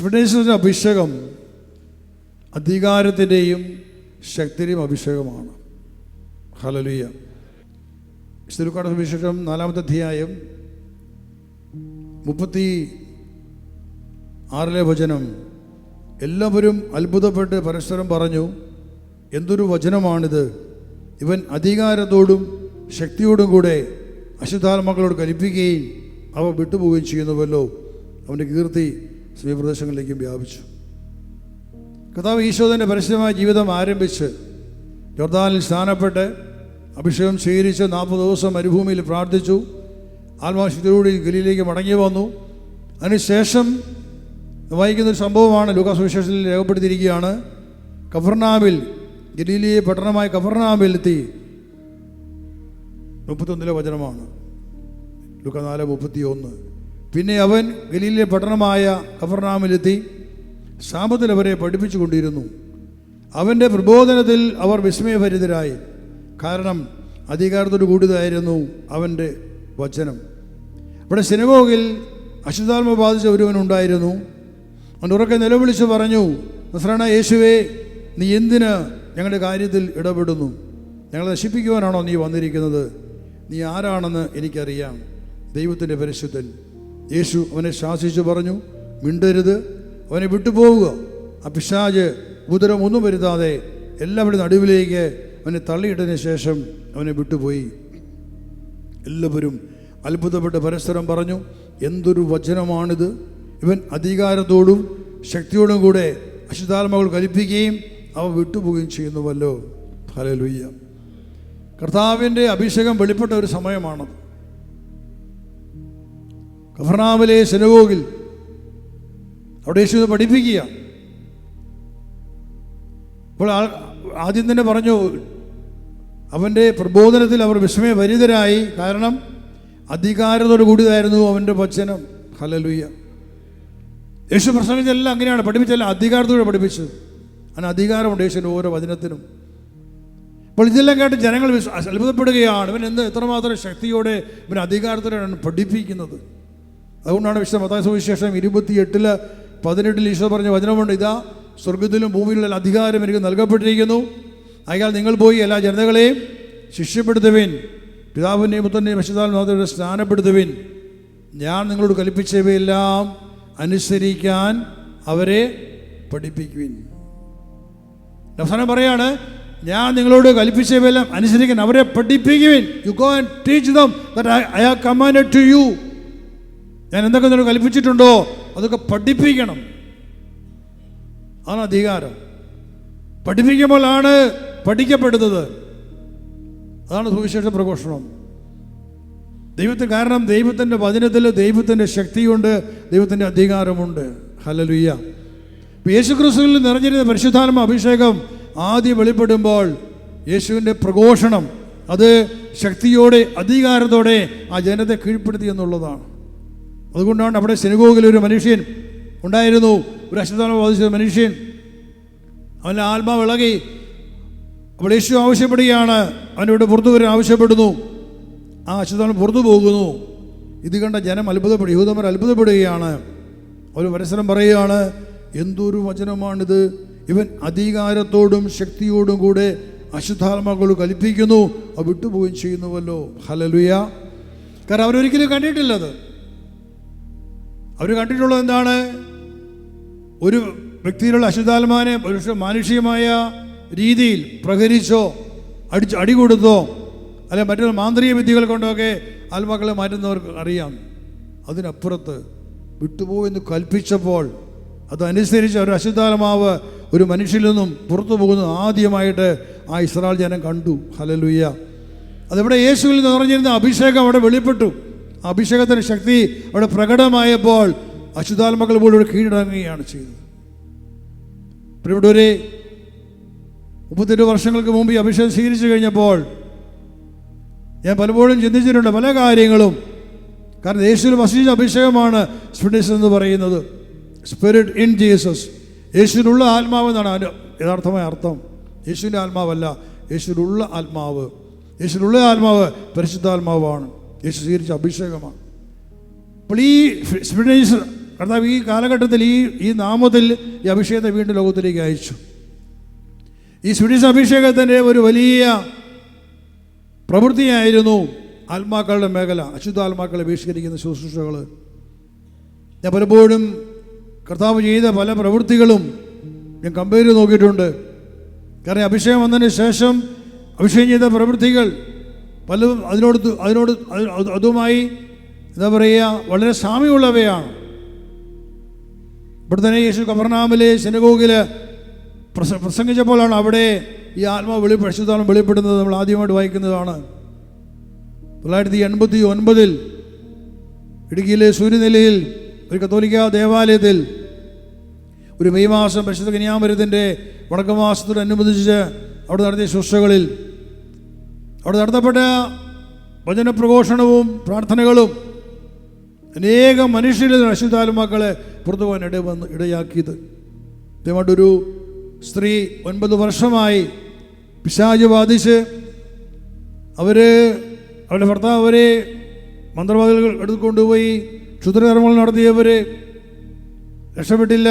സ്പിരിറ്റിന്റെ അഭിഷേകം അധികാരത്തിൻ്റെയും ശക്തിയുടെയും അഭിഷേകമാണ്. ഹല്ലേലൂയ. ലൂക്കായുടെ സുവിശേഷം 4-ാമത്തെ അധ്യായം 36 വചനം. എല്ലാവരും അത്ഭുതപ്പെട്ട് പരസ്പരം പറഞ്ഞു, എന്തൊരു വചനമാണിത്! ഇവൻ അധികാരത്തോടും ശക്തിയോടും കൂടെ അശുദ്ധാത്മാക്കളോട് കൽപ്പിക്കുകയും അവ വിട്ടുപോവുകയും ചെയ്യുന്നുവല്ലോ. അവൻ്റെ കീർത്തി സമീപപ്രദേശങ്ങളിലേക്കും വ്യാപിച്ചു. കർത്താവ് ഈശോയുടെ പരസ്യമായ ജീവിതം ആരംഭിച്ച് യോർദാനിൽ സ്നാനപ്പെട്ട് അഭിഷേകം സ്വീകരിച്ച് 40 ദിവസം മരുഭൂമിയിൽ പ്രാർത്ഥിച്ചു. ആത്മാശുദ്ധിയോടുകൂടി ഗലീലയിലേക്ക് മടങ്ങി വന്നു. അതിനുശേഷം വായിക്കുന്നൊരു സംഭവമാണ് ലൂക്കാ സുവിശേഷത്തിൽ രേഖപ്പെടുത്തിയിരിക്കുകയാണ്. കഫർനാമിൽ, ഗലീലിയെ പട്ടണമായ കഫർനാമിൽ എത്തി. 31 വചനമാണ്, ലൂക്കാ 4:31. പിന്നെ അവൻ ഗലീലിലെ പട്ടണമായ കഫർനാമിലെത്തി സാബത്തിൽ അവരെ പഠിപ്പിച്ചു കൊണ്ടിരുന്നു. അവൻ്റെ പ്രബോധനത്തിൽ അവർ വിസ്മയഭരിതരായി, കാരണം അധികാരത്തോട് കൂടിയതായിരുന്നു അവൻ്റെ വചനം. ഇവിടെ സിനഗോഗിൽ അശുദ്ധാത്മ ബാധിച്ച ഒരുവനുണ്ടായിരുന്നു. അവൻ ഉറക്കെ നിലവിളിച്ച് പറഞ്ഞു, നസ്രായനായ യേശുവേ, നീ എന്തിന് ഞങ്ങളുടെ കാര്യത്തിൽ ഇടപെടുന്നു? ഞങ്ങളെ നശിപ്പിക്കുവാനാണോ നീ വന്നിരിക്കുന്നത്? നീ ആരാണെന്ന് എനിക്കറിയാം, ദൈവത്തിൻ്റെ പരിശുദ്ധൻ. യേശു അവനെ ശാസിച്ചു പറഞ്ഞു, മിണ്ടരുത്, അവനെ വിട്ടുപോവുക. ആ പിശാച് ഉപദ്രവം ഒന്നും വരുത്താതെ എല്ലാവരുടെ നടുവിലേക്ക് അവനെ തള്ളിയിട്ടതിന് ശേഷം അവനെ വിട്ടുപോയി. എല്ലാവരും അത്ഭുതപ്പെട്ട് പരസ്പരം പറഞ്ഞു, എന്തൊരു വചനമാണിത്! ഇവൻ അധികാരത്തോടും ശക്തിയോടും കൂടെ അശുദ്ധാത്മാക്കൾ കൽപ്പിക്കുകയും അവ വിട്ടുപോവുകയും ചെയ്യുന്നുവല്ലോ. ഹല്ലേലൂയ. കർത്താവിൻ്റെ അഭിഷേകം വെളിപ്പെട്ട ഒരു സമയമാണത്. കഫർനാമിലെ സിനഗോഗിൽ അവിടെ യേശു പഠിപ്പിക്കുക. അപ്പോൾ ആദ്യം തന്നെ പറഞ്ഞു, അവൻ്റെ പ്രബോധനത്തിൽ അവർ വിസ്മയഭരിതരായി, കാരണം അധികാരത്തോട് കൂടിയതായിരുന്നു അവൻ്റെ വചനം. ഹല്ലേലൂയ. യേശു പ്രസംഗിച്ചെല്ലാം അങ്ങനെയാണ് പഠിപ്പിച്ചെല്ലാം അധികാരത്തോടെ പഠിപ്പിച്ചത്. അതിന് അധികാരമുണ്ട് യേശുവിൻ്റെ ഓരോ വചനത്തിനും. അപ്പോൾ ഇതെല്ലാം കേട്ട് ജനങ്ങൾ അത്ഭുതപ്പെടുകയാണ്, ഇവൻ എത്രമാത്രം ശക്തിയോടെ ഇവൻ അധികാരത്തോടെയാണ് പഠിപ്പിക്കുന്നത്. അതുകൊണ്ടാണ് വിശുദ്ധ മത്തായി സുവിശേഷം 28:18 ഈശോ പറഞ്ഞ വചനമുണ്ട്, ഇതാ സ്വർഗത്തിലും ഭൂമിയിലുള്ള അധികാരം എനിക്ക് നൽകപ്പെട്ടിരിക്കുന്നു. ആയാൽ നിങ്ങൾ പോയി എല്ലാ ജനതകളെയും ശിഷ്യപ്പെടുത്തുവിൻ, പിതാവിൻ്റെയും പുത്രൻ്റെയും പരിശുദ്ധാത്മാവിനെ സ്നാനപ്പെടുത്തുവിൻ, ഞാൻ നിങ്ങളോട് കൽപ്പിച്ചവയെല്ലാം അനുസരിക്കാൻ അവരെ പഠിപ്പിക്കുവിൻ. അവസാനം പറയാണ്, ഞാൻ നിങ്ങളോട് കൽപ്പിച്ചവയെല്ലാം അനുസരിക്കാൻ അവരെ പഠിപ്പിക്കുവിൻ. You go and teach them that I have commanded to you. ഞാൻ എന്തൊക്കെ നിങ്ങൾ കൽപ്പിച്ചിട്ടുണ്ടോ അതൊക്കെ പഠിപ്പിക്കണം. അതാണ് അധികാരം. പഠിപ്പിക്കുമ്പോഴാണ് പഠിക്കപ്പെടുന്നത്. അതാണ് സുവിശേഷ പ്രഘോഷണം. കാരണം ദൈവത്തിൻ്റെ വചനത്തിൽ ദൈവത്തിൻ്റെ ശക്തിയുണ്ട്, ദൈവത്തിൻ്റെ അധികാരമുണ്ട്. ഹല്ലേലൂയ. യേശുക്രിസ്തുവിൽ നിറഞ്ഞിരുന്ന പരിശുദ്ധാത്മ അഭിഷേകം ആദ്യം വെളിപ്പെടുമ്പോൾ യേശുവിൻ്റെ പ്രഘോഷണം അത് ശക്തിയോടെ അധികാരത്തോടെ ആ ജനത്തെ കീഴ്പ്പെടുത്തി എന്നുള്ളതാണ്. അതുകൊണ്ടാണ് അവിടെ സിനഗോഗിൽ ഒരു മനുഷ്യൻ ഉണ്ടായിരുന്നു, ഒരു അശുദ്ധാത്മ ബാധിച്ച മനുഷ്യൻ. അവൻ്റെ ആത്മാവ് ഇളകി. അപ്പോൾ യേശു ആവശ്യപ്പെടുകയാണ്, അവനോട് പുറത്തു വരാൻ ആവശ്യപ്പെടുന്നു. ആ അശുദ്ധാത്മ പുറത്തു പോകുന്നു. ഇത് കണ്ട ജനം അത്ഭുതപ്പെടും, യഹൂദന്മാർ അത്ഭുതപ്പെടുകയാണ്. അവർ പരസ്പരം പറയുകയാണ്, എന്തൊരു വചനമാണിത്! ഇവൻ അധികാരത്തോടും ശക്തിയോടും കൂടെ അശുദ്ധാത്മാക്കൾ കൽപ്പിക്കുന്നു, അത് വിട്ടുപോവുകയും ചെയ്യുന്നുവല്ലോ. ഹല്ലേലൂയ. കാരണം അവരൊരിക്കലും കണ്ടിട്ടില്ലത്. അവർ കണ്ടിട്ടുള്ളത് എന്താണ്? ഒരു വ്യക്തിയിലുള്ള അശുദ്ധാത്മാവിനെ മാനുഷികമായ രീതിയിൽ പ്രഹരിച്ചോ അടി കൊടുത്തോ അല്ലെ മറ്റൊരു മാന്ത്രിക വിദ്യകൾ കൊണ്ടൊക്കെ ആത്മാക്കളെ മാറ്റുന്നവർക്ക് അറിയാം. അതിനപ്പുറത്ത് വിട്ടുപോയെന്ന് കൽപ്പിച്ചപ്പോൾ അതനുസരിച്ച് ഒരു അശുദ്ധാത്മാവ് ഒരു മനുഷ്യരിൽ നിന്നും പുറത്തു പോകുന്നത് ആദ്യമായിട്ട് ആ ഇസ്രായേൽ ജനം കണ്ടു. ഹല്ലേലൂയ. അതെവിടെ യേശുവിൽ നിറഞ്ഞിരുന്ന അഭിഷേകം അവിടെ വെളിപ്പെട്ടു. അഭിഷേകത്തിൻ്റെ ശക്തി അവിടെ പ്രകടമായപ്പോൾ അശുദ്ധാത്മാക്കൾ പോലും കീഴടങ്ങുകയാണ് ചെയ്തത്. പ്രിയപ്പെട്ടവരെ, 38 വർഷങ്ങൾക്ക് മുമ്പ് ഈ അഭിഷേകം സ്വീകരിച്ചു കഴിഞ്ഞപ്പോൾ ഞാൻ പലപ്പോഴും ചിന്തിച്ചിട്ടുണ്ട് പല കാര്യങ്ങളും. കാരണം യേശുവിൽ വസിച്ച അഭിഷേകമാണ് സ്പിരിറ്റ് എന്ന് പറയുന്നത്. Spirit in Jesus. യേശുവിനുള്ള ആത്മാവ് എന്നാണ് അതിൻ്റെ യഥാർത്ഥമായ അർത്ഥം. യേശുവിൻ്റെ ആത്മാവല്ല, യേശുവിലുള്ള ആത്മാവ്. യേശുവിലുള്ള ആത്മാവ് പരിശുദ്ധാത്മാവാണ്. യേശു സ്വീകരിച്ച അഭിഷേകമാണ്. അപ്പോൾ ഈ സ്പിരിറ്റ് കർത്താവ് ഈ കാലഘട്ടത്തിൽ ഈ നാമത്തിൽ ഈ അഭിഷേകത്തെ വീണ്ടും ലോകത്തിലേക്ക് അയച്ചു. ഈ സ്വീഡിഷ് അഭിഷേകത്തിൻ്റെ ഒരു വലിയ പ്രവൃത്തിയായിരുന്നു ആത്മാക്കളുടെ മേഖല, അശുദ്ധാത്മാക്കളെ ബഹിഷ്കരിക്കുന്ന ശുശ്രൂഷകൾ. ഞാൻ പലപ്പോഴും കർത്താവ് ചെയ്ത പല പ്രവൃത്തികളും ഞാൻ കമ്പയർ ചെയ്ത് നോക്കിയിട്ടുണ്ട്. കാരണം അഭിഷേകം വന്നതിന് ശേഷം അഭിഷേകം ചെയ്ത പ്രവൃത്തികൾ പലതും അതുമായി എന്താ പറയുക, വളരെ സാമ്യമുള്ളവയാണ്. ഇവിടെ തന്നെ യേശു കഫർനഹൂമിലെ സിനഗോഗിൽ പ്രസംഗിച്ചപ്പോഴാണ് അവിടെ ഈ ആത്മാവ് പരിശുദ്ധാത്മ വെളിപ്പെടുന്നത് നമ്മൾ ആദ്യമായിട്ട് വായിക്കുന്നതാണ്. 1989 ഇടുക്കിയിലെ സൂര്യനെല്ലിയിൽ ഒരു കത്തോലിക്ക ദേവാലയത്തിൽ ഒരു മെയ് മാസം പരിശുദ്ധ കന്യാമരത്തിൻ്റെ വണക്കമാസത്തോടനുബന്ധിച്ച് അവിടെ നടത്തിയ ശുശ്രൂഷകളിൽ അവിടെ നടത്തപ്പെട്ട വചനപ്രഘോഷണവും പ്രാർത്ഥനകളും അനേകം മനുഷ്യരിൽ അശുദ്ധാത്മാക്കളെ പുറത്തു പോകാൻ ഇടയാക്കിയത്. ഇതേമായിട്ടൊരു സ്ത്രീ 9 വർഷമായി പിശാച് ബാധിച്ച് അവരുടെ ഭർത്താവ് അവരെ മന്ത്രവാദികൾ എടുത്തുകൊണ്ടുപോയി ക്ഷുദ്രകർമ്മങ്ങൾ നടത്തിയവർ രക്ഷപ്പെട്ടില്ല.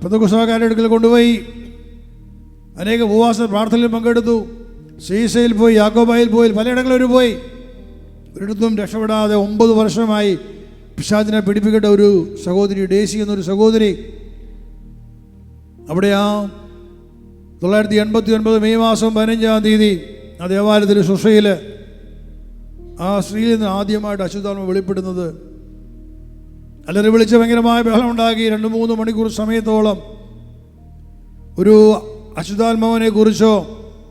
പെന്തക്കോസ്തുകാരുടെ അടുക്കൽ കൊണ്ടുപോയി അനേക ഉപവാസ പ്രാർത്ഥനയിൽ പങ്കെടുത്തു. സീസയിൽ പോയി, യാക്കോബായിൽ പോയി, പലയിടങ്ങളിൽ അവർ പോയി. ഒരിടത്തും രക്ഷപ്പെടാതെ 9 വർഷമായി പിശാചിനെ പിടിപ്പിക്കേണ്ട ഒരു സഹോദരി, ഡേസി എന്നൊരു സഹോദരി, അവിടെ 1989 മെയ് മാസം 15-ാം തീയതി ആ ദേവാലയത്തിലെ ശുശ്രൂഷയിൽ ആ സ്ത്രീയിൽ നിന്ന് ആദ്യമായിട്ട് അശുദ്ധാത്മ വെളിപ്പെടുന്നത്. അല്ലറി വിളിച്ച് ഭയങ്കരമായ ബഹളം ഉണ്ടാക്കി. 2-3 മണിക്കൂർ സമയത്തോളം ഒരു അശുദ്ധാത്മാവിനെ കുറിച്ചോ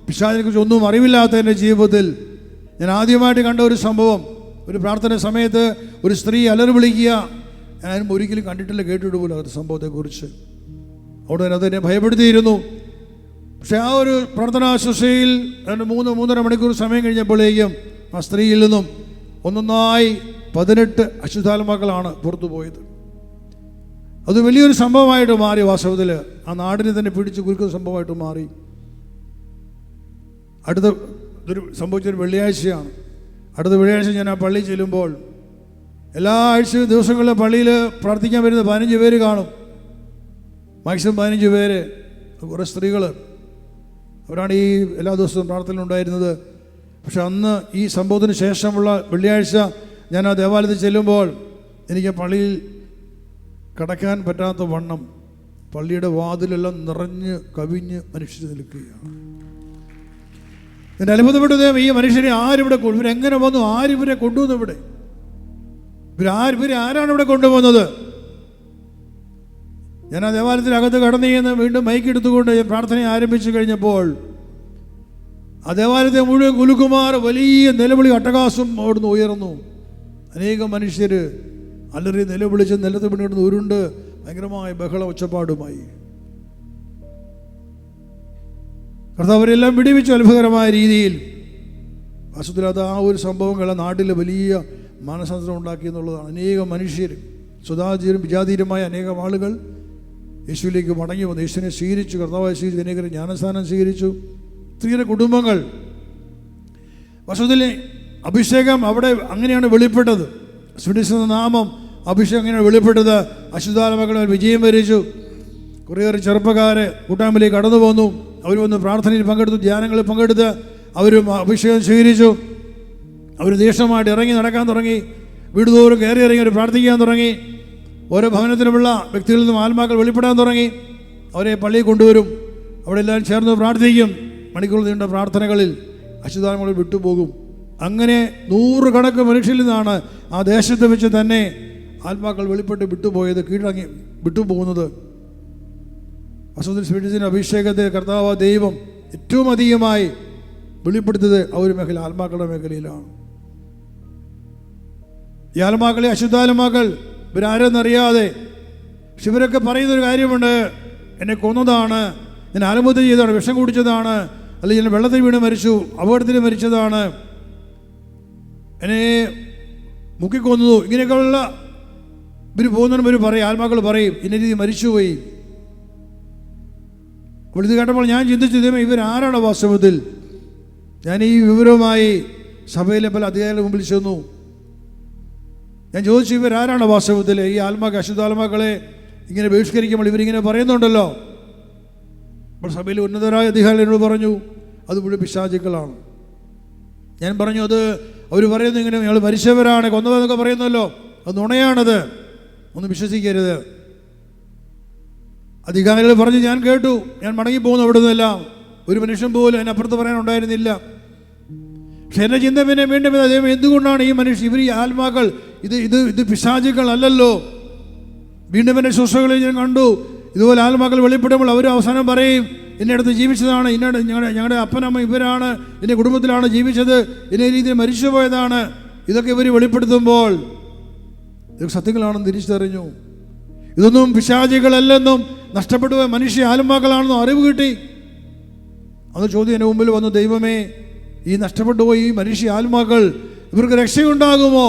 പിശാചിനെ കുറിച്ചോ ഒന്നും അറിവില്ലാത്ത എൻ്റെ ജീവിതത്തിൽ ഞാൻ ആദ്യമായിട്ട് കണ്ട ഒരു സംഭവം. ഒരു പ്രാർത്ഥന സമയത്ത് ഒരു സ്ത്രീ അലറി വിളിക്കുക, ഞാനും ഒരിക്കലും കണ്ടിട്ടില്ല, കേട്ടിട്ട് പോലും ആ സംഭവത്തെക്കുറിച്ച്. അവിടെ അതെന്നെ ഭയപ്പെടുത്തിയിരുന്നു. പക്ഷെ ആ ഒരു പ്രാർത്ഥനാ ശുശ്രൂഷയിൽ 2-3 മണിക്കൂർ സമയം കഴിഞ്ഞപ്പോഴേക്കും ആ സ്ത്രീയിൽ നിന്നും ഒന്നൊന്നായി 18 അശുദ്ധാത്മാക്കളാണ് പുറത്തു പോയത്. അത് വലിയൊരു സംഭവമായിട്ട് മാറി. വാസ്തവത്തിൽ ആ നാടിനെ തന്നെ പിടിച്ച് കുലുക്കുന്ന സംഭവമായിട്ട് മാറി. ഇതൊരു സംഭവിച്ചൊരു വെള്ളിയാഴ്ചയാണ്. അടുത്ത വെള്ളിയാഴ്ച ഞാൻ ആ പള്ളിയിൽ ചെല്ലുമ്പോൾ എല്ലാ ആഴ്ചയും ദിവസങ്ങളിലും പള്ളിയിൽ പ്രാർത്ഥിക്കാൻ വരുന്ന 15 പേര് കാണും. മാക്സിമം 15 പേര്, കുറേ സ്ത്രീകൾ, അവരാണ് ഈ എല്ലാ ദിവസവും പ്രാർത്ഥനയിലുണ്ടായിരുന്നത്. പക്ഷെ അന്ന് ഈ സംഭവത്തിന് ശേഷമുള്ള വെള്ളിയാഴ്ച ഞാൻ ആ ദേവാലയത്തിൽ ചെല്ലുമ്പോൾ എനിക്ക് പള്ളിയിൽ കടക്കാൻ പറ്റാത്ത വണ്ണം പള്ളിയുടെ വാതിലെല്ലാം നിറഞ്ഞ് കവിഞ്ഞ് മനുഷ്യർ നിൽക്കുകയാണ്. എന്നെ അത്ഭുതപ്പെട്ടത് ഈ മനുഷ്യരെ ആരിവിടെ ഇവരെങ്ങനെ വന്നു, ആരിവരെ കൊണ്ടുവന്നു, ഇവരെ ആരാണ് ഇവിടെ കൊണ്ടുപോകുന്നത്? ഞാൻ ആ ദേവാലയത്തിനകത്ത് കടന്നു ചെയ്യുന്ന വീണ്ടും മൈക്ക് എടുത്തുകൊണ്ട് പ്രാർത്ഥന ആരംഭിച്ചു കഴിഞ്ഞപ്പോൾ ആ ദേവാലയത്തെ മുഴുവൻ കുലുക്കുമാർ വലിയ നിലവിളി അട്ടഹാസം അവിടുന്ന് ഉയർന്നു. അനേകം മനുഷ്യർ അലറി നിലവിളിച്ച് നിലത്ത് പിന്നിടുന്ന ഉരുണ്ട് ഭയങ്കരമായ ബഹള ഒച്ചപ്പാടുമായി. കർത്താവരെല്ലാം വിടിവിച്ചു അത്ഭുതകരമായ രീതിയിൽ. വാസ്തവത്തിൽ ആ ഒരു സംഭവങ്ങൾ നാട്ടിൽ വലിയ മാനസാന്തരം ഉണ്ടാക്കി എന്നുള്ളതാണ്. അനേകം മനുഷ്യർ, സ്വതാചീരം വിജാതീയമായ അനേകം ആളുകൾ യേശുവിലേക്ക് മടങ്ങി വന്നു, യേശുവിനെ സ്വീകരിച്ചു, കർത്താവായ സ്വീകരിച്ചു, അനേകം ജ്ഞാനസ്ഥാനം സ്വീകരിച്ചു. ഒത്തിരി കുടുംബങ്ങൾ. വാസ്തവത്തിൽ അഭിഷേകം അവിടെ അങ്ങനെയാണ് വെളിപ്പെട്ടത്. സ്വീഡിഷ് നാമം അഭിഷേകം അങ്ങനെയാണ് വെളിപ്പെട്ടത്. അശുദ്ധാത്മാക്കൾ വിജയം വരിച്ചു. കുറേയേറെ ചെറുപ്പക്കാരെ കൂട്ടായ്മയിലേക്ക് കടന്നു പോന്നു. അവർ വന്ന് പ്രാർത്ഥനയിൽ പങ്കെടുത്തു, ധ്യാനങ്ങളിൽ പങ്കെടുത്ത് അവരും അഭിഷേകം സ്വീകരിച്ചു. അവർ ദേഷ്യമായിട്ട് ഇറങ്ങി നടക്കാൻ തുടങ്ങി. വീട് തോറും കയറി ഇറങ്ങി അവർ പ്രാർത്ഥിക്കാൻ തുടങ്ങി. ഓരോ ഭവനത്തിലുമുള്ള വ്യക്തികളിൽ നിന്നും ആത്മാക്കൾ വെളിപ്പെടാൻ തുടങ്ങി. അവരെ പള്ളിയിൽ കൊണ്ടുവരും. അവിടെ എല്ലാവരും ചേർന്ന് പ്രാർത്ഥിക്കും. മണിക്കൂർ നീണ്ട പ്രാർത്ഥനകളിൽ അശുദ്ധാത്മാക്കൾ വിട്ടുപോകും. അങ്ങനെ 100 കണക്ക് മനുഷ്യരിൽ നിന്നാണ് ആ ദേശത്ത് വെച്ച് തന്നെ ആത്മാക്കൾ വെളിപ്പെട്ട് വിട്ടുപോയത്, കീഴടങ്ങി വിട്ടുപോകുന്നത്. വാസ്തവത്തിൽ സ്വീഡിഷിൻ്റെ അഭിഷേകത്തെ കർത്താവ് ദൈവം ഏറ്റവും അധികമായി വെളിപ്പെടുത്തിയത് ആ ഒരു മേഖല, ആത്മാക്കളുടെ മേഖലയിലാണ്. ഈ ആത്മാക്കളെ, അശുദ്ധാത്മാക്കൾ ഇവരാരെന്നറിയാതെ, പക്ഷെ ഇവരൊക്കെ പറയുന്നൊരു കാര്യമുണ്ട്, എന്നെ കൊന്നതാണ്, ഞാൻ ആത്മഹത്യ ചെയ്തതാണ്, വിഷം കുടിച്ചതാണ്, അല്ലെങ്കിൽ ഞാൻ വെള്ളത്തിൽ വീണ് മരിച്ചു, അപകടത്തിൽ മരിച്ചതാണ്, എന്നെ മുക്കിക്കൊന്നു, ഇങ്ങനെയൊക്കെയുള്ള ഇവർ പോകുന്നവർ പറയും, ആത്മാക്കൾ പറയും ഇന്ന രീതി മരിച്ചുപോയി. അപ്പോൾ ഇത് കേട്ടപ്പോൾ ഞാൻ ചിന്തിച്ചു, ഇവരാരാണ് വാസ്തവത്തിൽ? ഞാൻ ഈ വിവരവുമായി സഭയിലെ പല അധികാരികളുടെ മുമ്പിൽ ചെന്നു. ഞാൻ ചോദിച്ചു, ഇവരാരാണ് വാസ്തവത്തിൽ ഈ ആത്മാക്കൾ, അശുദ്ധാത്മാക്കളെ ഇങ്ങനെ ബഹിഷ്കരിക്കുമ്പോൾ ഇവരിങ്ങനെ പറയുന്നുണ്ടല്ലോ? അപ്പോൾ സഭയിൽ ഉന്നതരായ അധികാരികളോട് പറഞ്ഞു, അത് മുഴുവൻ പിശാചുക്കളാണ്. ഞാൻ പറഞ്ഞു, അത് അവർ പറയുന്നത് ഇങ്ങനെ ഞങ്ങൾ മരിച്ചവരാണ്, കൊന്നതെന്നൊക്കെ പറയുന്നല്ലോ, അത് നുണയാണത്, ഒന്നും വിശ്വസിക്കരുത്. അധികാരികൾ പറഞ്ഞ് ഞാൻ കേട്ടു. ഞാൻ മടങ്ങിപ്പോകുന്നു അവിടെ നിന്നെല്ലാം. ഒരു മനുഷ്യൻ പോലും അതിനപ്പുറത്ത് പറയാനുണ്ടായിരുന്നില്ല. പക്ഷെ എൻ്റെ ചിന്ത പിന്നെ വീണ്ടും അദ്ദേഹം, എന്തുകൊണ്ടാണ് ഈ ഇവർ ഈ ആത്മാക്കൾ ഇത് പിശാചുക്കൾ അല്ലല്ലോ? വീണ്ടും എൻ്റെ ശുശ്രൂഷകളിൽ ഞാൻ കണ്ടു, ഇതുപോലെ ആത്മാക്കൾ വെളിപ്പെടുമ്പോൾ അവർ അവസാനം പറയും, എന്നെ അടുത്ത് ജീവിച്ചതാണ്, ഞങ്ങളുടെ അപ്പനമ്മ ഇവരാണ്, എൻ്റെ കുടുംബത്തിലാണ് ജീവിച്ചത്, ഇന്ന രീതിയിൽ മരിച്ചുപോയതാണ്. ഇതൊക്കെ ഇവർ വെളിപ്പെടുത്തുമ്പോൾ ഇതൊക്കെ സത്യങ്ങളാണെന്ന് തിരിച്ചറിഞ്ഞു. ഇതൊന്നും പിശാചുകളല്ലെന്നും നഷ്ടപ്പെട്ടു പോയ മനുഷ്യ ആത്മാക്കളാണെന്നും അറിവ് കിട്ടി. അത് ചോദ്യം എൻ്റെ മുമ്പിൽ വന്നു, ദൈവമേ, ഈ നഷ്ടപ്പെട്ടു പോയി ഈ മനുഷ്യ ആത്മാക്കൾ, ഇവർക്ക് രക്ഷയുണ്ടാകുമോ?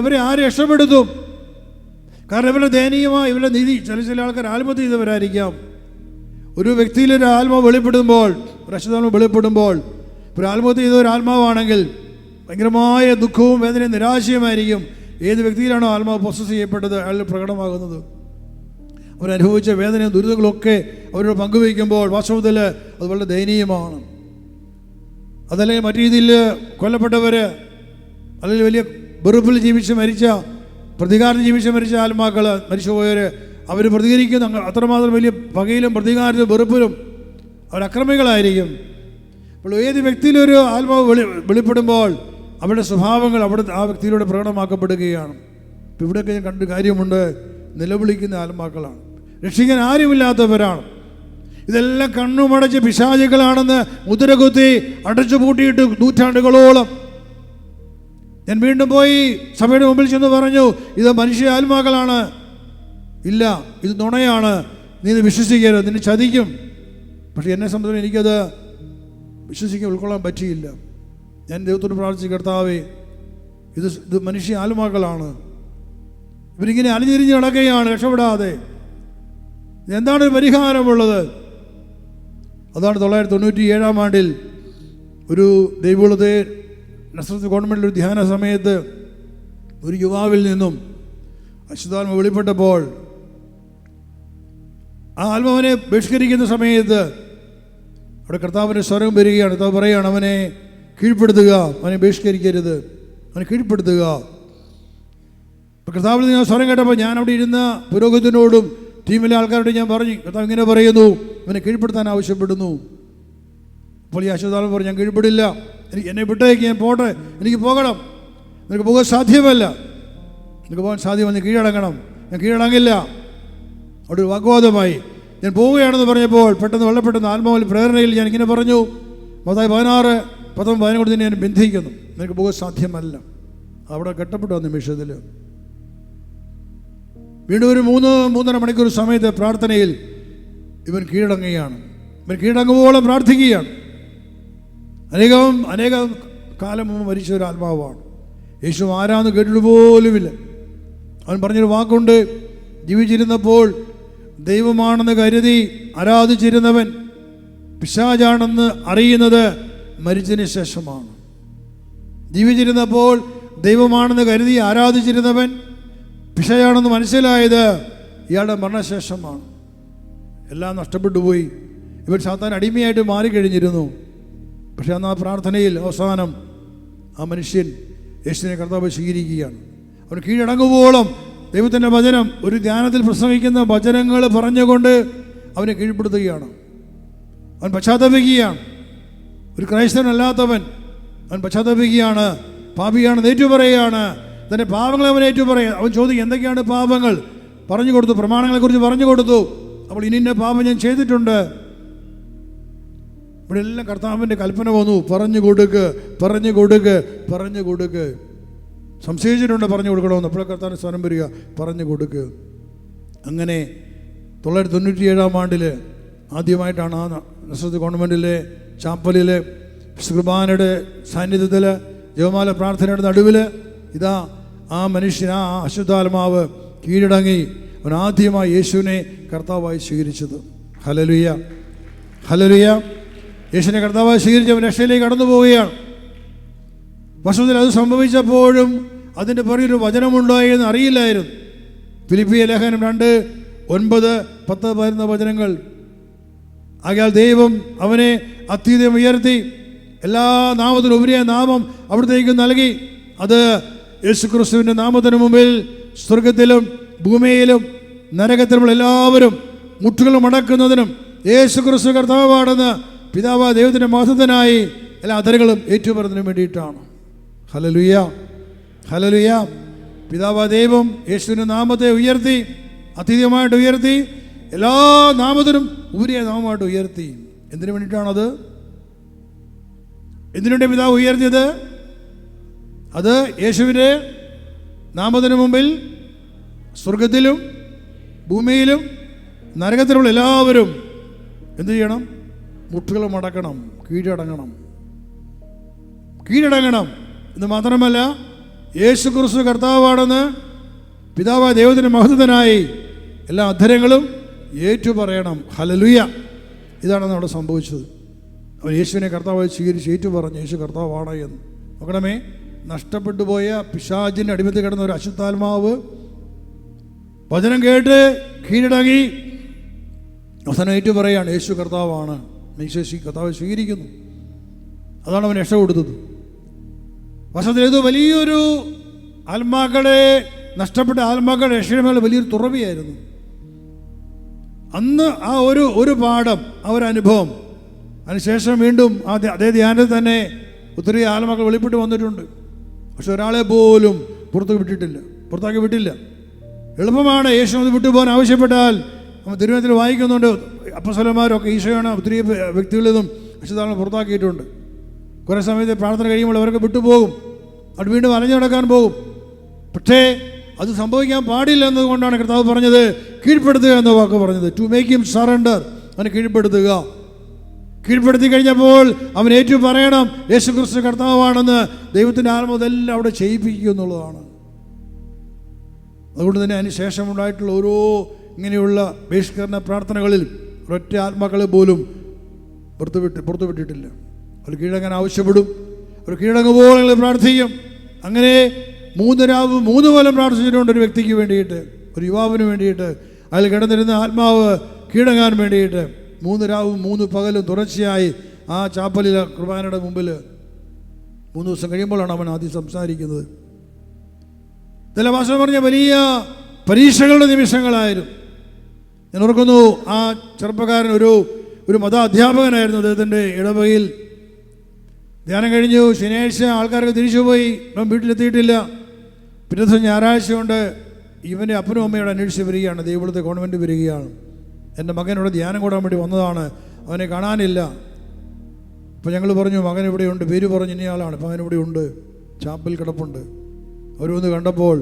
അവരെ ആര് രക്ഷപ്പെടുത്തും? കാരണം ഇവരുടെ ദയനീയമായ ഇവരുടെ നിധി, ചില ആൾക്കാർ ആത്മഹത്യ ചെയ്തവരായിരിക്കാം. ഒരു വ്യക്തിയിലൊരു ആത്മാവ് വെളിപ്പെടുമ്പോൾ, ഒരു അശുദ്ധാത്മ വെളിപ്പെടുമ്പോൾ, ഒരു ആത്മഹത്യ ചെയ്ത ഒരു ആത്മാവാണെങ്കിൽ ഭയങ്കരമായ ദുഃഖവും വേദനയും നിരാശയുമായിരിക്കും. ഏത് വ്യക്തിയിലാണോ ആത്മാവ് പൊസസ് ചെയ്യപ്പെട്ടത് അയാൾ പ്രകടമാകുന്നത്. അവരനുഭവിച്ച വേദനയും ദുരിതങ്ങളൊക്കെ അവരോട് പങ്കുവയ്ക്കുമ്പോൾ വാസ്തവത്തിൽ അത് വളരെ ദയനീയമാണ്. അതല്ലെങ്കിൽ മറ്റു രീതിയിൽ കൊല്ലപ്പെട്ടവർ, അല്ലെങ്കിൽ വലിയ വെറുപ്പിൽ ജീവിച്ച് മരിച്ച, പ്രതികാരം ജീവിച്ച് മരിച്ച ആത്മാക്കൾ, മരിച്ചുപോയവർ, അവർ പ്രതികരിക്കുന്ന അത്രമാത്രം വലിയ പകയിലും പ്രതികാരത്തിലും വെറുപ്പിലും അവർ അക്രമികളായിരിക്കും. അപ്പോൾ ഏത് വ്യക്തിയിലൊരു ആത്മാവ് വെളിപ്പെടുമ്പോൾ അവരുടെ സ്വഭാവങ്ങൾ ആ വ്യക്തിയിലൂടെ പ്രകടമാക്കപ്പെടുകയാണ്. ഇപ്പം ഇവിടെയൊക്കെ ഞാൻ കണ്ട കാര്യമുണ്ട്, നിലവിളിക്കുന്ന ആത്മാക്കളാണ്, രക്ഷിക്കാൻ ആരുമില്ലാത്തവരാണ്. ഇതെല്ലാം കണ്ണുമടച്ച് പിശാചുക്കളാണെന്ന് മുദ്രകുത്തി അടച്ചു പൂട്ടിയിട്ട് നൂറ്റാണ്ടുകളോളം. ഞാൻ വീണ്ടും പോയി സഭയുടെ മുമ്പിൽ ചെന്ന് പറഞ്ഞു, ഇത് മനുഷ്യ ആത്മാക്കളാണ്. ഇല്ല, ഇത് നുണയാണ്, നീ ഇത് വിശ്വസിക്കരുത്, നിന്നെ ചതിക്കും. പക്ഷെ എന്നെ സംബന്ധിച്ച് എനിക്കത് വിശ്വസിക്കാൻ ഉൾക്കൊള്ളാൻ പറ്റിയില്ല. ഞാൻ ദൈവത്തോട് പ്രാർത്ഥിച്ചു, കർത്താവേ, ഇത് മനുഷ്യ ആത്മാക്കളാണ്, ഇവരിങ്ങനെ അലിഞ്ഞിരിഞ്ഞ് നടക്കുകയാണ് രക്ഷപ്പെടാതെ. എന്താണ് ഒരു പരിഹാരമുള്ളത്? അതാണ് 1997 ആണ്ടിൽ ഒരു ദൈവത്തെ നസ്രത്ത് ഗവൺമെൻറ്റിൽ ഒരു ധ്യാന സമയത്ത് ഒരു യുവാവിൽ നിന്നും അശുദ്ധാത്മ വെളിപ്പെട്ടപ്പോൾ ആ ആത്മാവിനെ ബഹിഷ്കരിക്കുന്ന സമയത്ത് അവിടെ കർത്താവിൻ്റെ സ്വരം വരികയാണ്. കർത്താവ് പറയുകയാണ്, അവനെ കീഴ്പ്പെടുത്തുക, അവനെ ബഹിഷ്കരിക്കരുത്, അവനെ കീഴ്പ്പെടുത്തുക. അപ്പോൾ കർത്താവിൽ ഞാൻ സ്വരം കേട്ടപ്പോൾ ഞാൻ അവിടെ ഇരുന്ന പുരോഹിതനോടും ടീമിലെ ആൾക്കാരോട് ഞാൻ പറഞ്ഞു, കർത്താവ് ഇങ്ങനെ പറയുന്നു, അവനെ കീഴ്പ്പെടുത്താൻ ആവശ്യപ്പെടുന്നു. അപ്പോൾ ഈ അശുദ്ധാത്മ പറഞ്ഞു, ഞാൻ കീഴ്പ്പെടില്ല, എന്നെ വിട്ടേക്ക്, ഞാൻ പോട്ടെ, എനിക്ക് പോകണം. നിനക്ക് പോകാൻ സാധ്യമല്ല, നിനക്ക് പോകാൻ സാധ്യമല്ല, നീ കീഴടങ്ങണം. ഞാൻ കീഴടങ്ങില്ല. അവിടെ ഒരു വാഗ്വാദമായി. ഞാൻ പോവുകയാണെന്ന് പറഞ്ഞപ്പോൾ പെട്ടെന്ന് വെള്ളപ്പെട്ടെന്ന് ആത്മാവിൽ പ്രേരണയിൽ ഞാൻ ഇങ്ങനെ പറഞ്ഞു, മത്തായി 16:10-15 കൊണ്ട് തന്നെ ഞാൻ ബന്ധിക്കുന്നു, നിനക്ക് പോകാൻ സാധ്യമല്ല. അവിടെ കെട്ടപ്പെട്ടു ആ നിമിഷത്തിൽ. വീണ്ടും ഒരു 3-3.5 മണിക്കൂർ സമയത്ത് പ്രാർത്ഥനയിൽ ഇവൻ കീഴടങ്ങുകയാണ്. ഇവൻ കീഴടങ്ങുവോളം പ്രാർത്ഥിക്കുകയാണ്. അനേകം കാലം മുമ്പ് മരിച്ച ഒരു ആത്മാവാണ്. യേശു ആരാന്ന് കേട്ടിട്ട് പോലുമില്ല. അവൻ പറഞ്ഞൊരു വാക്കുണ്ട്, ജീവിച്ചിരുന്നപ്പോൾ ദൈവമാണെന്ന് കരുതി ആരാധിച്ചിരുന്നവൻ പിശാചാണെന്ന് അറിയുന്നത് മരിച്ചതിന് ശേഷമാണ്. ജീവിച്ചിരുന്നപ്പോൾ ദൈവമാണെന്ന് കരുതി ആരാധിച്ചിരുന്നവൻ പിശാചാണെന്ന് മനസ്സിലായത് ഇയാളുടെ മരണശേഷമാണ്. എല്ലാം നഷ്ടപ്പെട്ടു പോയി. ഇവൻ സാത്താൻ അടിമയായിട്ട് മാറിക്കഴിഞ്ഞിരുന്നു. പക്ഷെ അന്ന് ആ പ്രാർത്ഥനയിൽ അവസാനം ആ മനുഷ്യൻ യേശുവിനെ കർത്താവ് സ്വീകരിക്കുകയാണ്. അവൻ കീഴടങ്ങുവോളം ദൈവത്തിൻ്റെ വചനം, ഒരു ധ്യാനത്തിൽ പ്രസംഗിക്കുന്ന വചനങ്ങൾ പറഞ്ഞുകൊണ്ട് അവനെ കീഴ്പ്പെടുത്തുകയാണ്. അവൻ പശ്ചാത്തപിക്കുകയാണ്. ഒരു ക്രൈസ്തവനല്ലാത്തവൻ അവൻ പശ്ചാത്തപിക്കുകയാണ്, പാപിയാണെന്ന് ഏറ്റുപറയുകയാണ്. തൻ്റെ പാപങ്ങളെ അവൻ ഏറ്റുപറയുക. അവൻ ചോദിക്കും, എന്തൊക്കെയാണ് പാപങ്ങൾ? പറഞ്ഞു കൊടുത്തു, പ്രമാണങ്ങളെക്കുറിച്ച് പറഞ്ഞു കൊടുത്തു. അപ്പോൾ ഇന്ന പാപം ഞാൻ ചെയ്തിട്ടുണ്ട്. ഇവിടെ എല്ലാം കർത്താവിൻ്റെ കൽപ്പന വന്നു, പറഞ്ഞു കൊടുക്ക്. സംശയിച്ചിട്ടുണ്ട് പറഞ്ഞു കൊടുക്കണമെന്ന്. അപ്പോഴേ കർത്താവിന് സ്വരം വരിക, പറഞ്ഞു കൊടുക്ക്. അങ്ങനെ 1997 ആണ്ടിൽ ആദ്യമായിട്ടാണ് ആ നസ്രത്ത് ഗവൺമെൻറ്റിലെ ചാപ്പലിലെ കുർബാനയുടെ സാന്നിധ്യത്തിൽ ജപമാല പ്രാർത്ഥനയുടെ നടുവിൽ ഇതാ ആ മനുഷ്യൻ, ആ അശുദ്ധാത്മാവ് കീഴടങ്ങി അവൻ ആദ്യമായി യേശുവിനെ കർത്താവായി സ്വീകരിച്ചത്. Hallelujah, hallelujah. യേശുവിനെ കർത്താവായി സ്വീകരിച്ച് അവൻ രക്ഷയിലേക്ക് കടന്നു പോവുകയാണ്. വസ്തുതയിൽ അത് സംഭവിച്ചപ്പോഴും അതിൻ്റെ പുറകിലൊരു വചനമുണ്ടോ എന്ന് അറിയില്ലായിരുന്നു. ഫിലിപ്പിയ ലേഖനം 2:9-10 വചനങ്ങൾ. ആകയാൽ ദൈവം അവനെ അത്യുന്നതം ഉയർത്തി എല്ലാ നാമത്തിലും ഉപരിയ നാമം അവിടത്തേക്ക് നൽകി. അത് യേശുക്രിസ്തുവിൻ്റെ നാമത്തിന് മുമ്പിൽ സ്വർഗത്തിലും ഭൂമിയിലും നരകത്തിലുമുള്ള എല്ലാവരും മുട്ടുകൾ മടക്കുന്നതിനും യേശുക്രിസ്തു കർത്താവാണെന്ന് പിതാവ് ദൈവത്തിൻ്റെ മഹത്വത്തിനായി എല്ലാ അധരങ്ങളും ഏറ്റുപറഞ്ഞതിനും വേണ്ടിയിട്ടാണ്. Hallelujah, hallelujah. പിതാവ് ദൈവം യേശുവിൻ്റെ നാമത്തെ ഉയർത്തി, അത്യധികമായിട്ട് ഉയർത്തി, എല്ലാ നാമത്തിനും ഉപരിയ നാമമായിട്ട് ഉയർത്തി. എന്തിനു വേണ്ടിയിട്ടാണത്? എന്തിനുവേണ്ടി പിതാവ് ഉയർത്തിയത്? അത് യേശുവിൻ്റെ നാമത്തിന് മുമ്പിൽ സ്വർഗത്തിലും ഭൂമിയിലും നരകത്തിലുള്ള എല്ലാവരും എന്തു ചെയ്യണം? മുട്ടുകൾ മടക്കണം, കീഴടങ്ങണം. എന്ന് മാത്രമല്ല, യേശുക്രിസ്തു കർത്താവാണെന്ന് പിതാവായ ദൈവത്തിൻ്റെ മഹത്വത്തിനായി എല്ലാ അധരങ്ങളും ഏറ്റുപറയണം. ഹല്ലേലൂയ. ഇതാണ് അവിടെ സംഭവിച്ചത്. അവൻ യേശുവിനെ കർത്താവായി സ്വീകരിച്ച് ഏറ്റുപറഞ്ഞു, യേശു കർത്താവാണ് എന്ന്. നോക്കണമേ, നഷ്ടപ്പെട്ടു പോയ പിശാചിൻ്റെ അടിമത്തിൽ കിടന്ന ഒരു അശുദ്ധാത്മാവ് വചനം കേട്ട് കീഴടങ്ങി അവസാനം ഏറ്റുപറയാണ്, യേശു കർത്താവാണ്. കർത്താവ് സ്വീകരിക്കുന്നു. അതാണ് അവൻ രക്ഷ കൊടുത്തത്. വശത്തിൽ ഇത് വലിയൊരു ആത്മാക്കളെ, നഷ്ടപ്പെട്ട ആത്മാക്കളുടെ രക്ഷയുടെ വലിയൊരു തുറവിയായിരുന്നു. അന്ന് ആ ഒരു പാഠം, ആ ഒരു അനുഭവം, അതിനുശേഷം വീണ്ടും അതേ ധ്യാനത്തിൽ തന്നെ ഒത്തിരി ആത്മാക്കൾ വെളിപ്പെട്ട് വന്നിട്ടുണ്ട്. പക്ഷെ ഒരാളെ പോലും പുറത്താക്കി വിട്ടില്ല. എളുപ്പമാണ് യേശു അത് വിട്ടുപോകാൻ ആവശ്യപ്പെട്ടാൽ. നമ്മൾ തിരുവനന്തപുരത്തിൽ വായിക്കുന്നുണ്ട്, അപ്പോസ്തലന്മാരൊക്കെ ഈശോയാണ് ഒത്തിരി വ്യക്തികളിൽ നിന്നും അശുദ്ധാത്മാക്കളെ പുറത്താക്കിയിട്ടുണ്ട്. കുറേ സമയത്ത് പ്രാർത്ഥന കഴിയുമ്പോൾ അവരൊക്കെ വിട്ടുപോകും, അത് വീണ്ടും അലഞ്ഞു നടക്കാൻ പോകും. പക്ഷേ അത് സംഭവിക്കാൻ പാടില്ല എന്നതുകൊണ്ടാണ് കർത്താവ് പറഞ്ഞത് കീഴ്പ്പെടുത്തുക എന്ന വാക്ക് പറഞ്ഞത്. ടു മേക്ക് ഹിം സറണ്ടർ, അവനെ കീഴ്പ്പെടുത്തുക. കീഴ്പ്പെടുത്തി കഴിഞ്ഞപ്പോൾ അവൻ ഏറ്റു പറയണം യേശുക്രിസ്തു കർത്താവാണെന്ന്. ദൈവത്തിൻ്റെ ആത്മാവ് ഇതെല്ലാം അവിടെ ചെയ്യിപ്പിക്കുക എന്നുള്ളതാണ്. അതുകൊണ്ട് തന്നെ അതിന് ശേഷമുണ്ടായിട്ടുള്ള ഓരോ ഇങ്ങനെയുള്ള ബഹിഷ്കരണ പ്രാർത്ഥനകളിൽ ഒരൊറ്റ ആത്മാക്കളെ പോലും പുറത്തു വിട്ടിട്ടില്ല. അവർ കീഴടങ്ങാൻ ആവശ്യപ്പെടും, അവർ കീഴടങ്ങുമ്പോൾ ഞങ്ങൾ പ്രാർത്ഥിക്കും. അങ്ങനെ 3 രാവ് 3 കൊല്ലം പ്രാർത്ഥിച്ചിട്ടുണ്ട് ഒരു വ്യക്തിക്ക് വേണ്ടിയിട്ട്, ഒരു യുവാവിന് വേണ്ടിയിട്ട്. അതിൽ കിടന്നിരുന്ന ആത്മാവ് കീഴടങ്ങാൻ വേണ്ടിയിട്ട് 3 രാവും 3 പകലും തുടർച്ചയായി ആ ചാപ്പലിലെ കുർബാനയുടെ മുമ്പിൽ 3 ദിവസം കഴിയുമ്പോഴാണ് അവൻ ആദ്യം സംസാരിക്കുന്നത്. ചില ഭാഷ പറഞ്ഞ വലിയ പരീക്ഷകളുടെ നിമിഷങ്ങളായിരുന്നു. ഞാൻ ഓർക്കുന്നു, ആ ചെറുപ്പക്കാരൻ ഒരു മത അധ്യാപകനായിരുന്നു. അദ്ദേഹത്തിൻ്റെ ഇടവകയിൽ ധ്യാനം കഴിഞ്ഞു. ശനിയാഴ്ച ആൾക്കാർക്ക് തിരിച്ചുപോയി, ഇവൻ വീട്ടിലെത്തിയിട്ടില്ല. പിറ്റേ ദിവസം ഞായറാഴ്ച കൊണ്ട് ഇവൻ്റെ അപ്പനും അമ്മയോട് അന്വേഷിച്ച് വരികയാണ്. ദേവികുളത്തെ കോൺവെൻറ്റ് വരികയാണ്. എൻ്റെ മകനോട് ധ്യാനം കൂടാൻ വേണ്ടി വന്നതാണ്, അവനെ കാണാനില്ല. അപ്പോൾ ഞങ്ങൾ പറഞ്ഞു, മകൻ ഇവിടെയുണ്ട്. പേര് പറഞ്ഞു, ഇനിയാളാണ്. അപ്പോൾ അവനിവിടെ ഉണ്ട്, ചാപ്പൽ കിടപ്പുണ്ട്. അവർ വന്ന് കണ്ടപ്പോൾ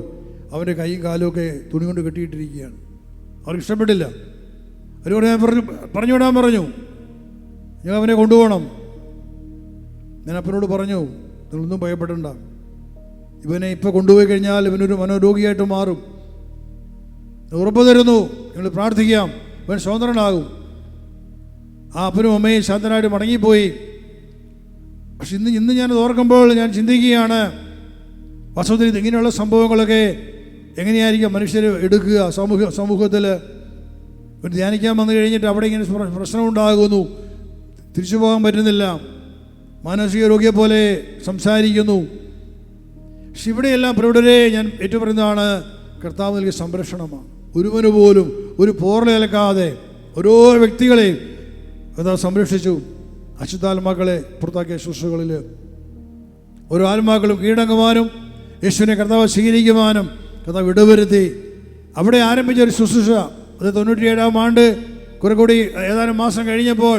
അവൻ്റെ കൈയും കാലും ഒക്കെ തുണി കൊണ്ട് കെട്ടിയിട്ടിരിക്കുകയാണ്. അവർക്ക് ഇഷ്ടപ്പെട്ടില്ല. അവരോട് ഞാൻ പറഞ്ഞു വിടാൻ പറഞ്ഞു, ഞാൻ അവനെ കൊണ്ടുപോകണം. ഞാൻ അപ്പനോട് പറഞ്ഞു, നിങ്ങളൊന്നും ഭയപ്പെടണ്ട, ഇവനെ ഇപ്പോൾ കൊണ്ടുപോയി കഴിഞ്ഞാൽ ഇവനൊരു മനോരോഗിയായിട്ട് മാറും. ഉറപ്പ് തരുന്നു, നിങ്ങൾ പ്രാർത്ഥിക്കാം, ഇവൻ സ്വതന്ത്രനാകും. ആ അപ്പനും അമ്മയും ശാന്തനായിട്ട് മടങ്ങിപ്പോയി. പക്ഷെ ഇന്ന് ഞാനത് ഓർക്കുമ്പോൾ ഞാൻ ചിന്തിക്കുകയാണ്, വാസ്തവത്തിൽ ഇങ്ങനെയുള്ള സംഭവങ്ങളൊക്കെ എങ്ങനെയായിരിക്കും മനുഷ്യർ എടുക്കുക? സമൂഹത്തിൽ ഒരു ധ്യാനിക്കാൻ വന്നു കഴിഞ്ഞിട്ട് അവിടെ ഇങ്ങനെ പ്രശ്നമുണ്ടാകുന്നു, തിരിച്ചു പോകാൻ പറ്റുന്നില്ല, മാനസിക രോഗിയെ പോലെ സംസാരിക്കുന്നു. പക്ഷെ ഇവിടെയെല്ലാം പ്രൗഢരെ ഞാൻ ഏറ്റുപറയുന്നതാണ്, കർത്താവ് നൽകിയ സംരക്ഷണമാണ്. ഒരുവന് പോലും ഒരു പോറലേൽക്കാതെ ഓരോ വ്യക്തികളെയും കർത്താവ് സംരക്ഷിച്ചു. അശുദ്ധാത്മാക്കളെ പുറത്താക്കിയ ശുശ്രൂഷകളിൽ ഓരോ ആത്മാക്കളും കീഴടങ്ങുവാനും യേശുവിനെ കർത്താവ് സ്വീകരിക്കുവാനും കർത്താവ് ഇടവരുത്തി. അവിടെ ആരംഭിച്ച ഒരു ശുശ്രൂഷ, അത് 97-ാം ആണ്ട് കുറെ കൂടി ഏതാനും മാസം കഴിഞ്ഞപ്പോൾ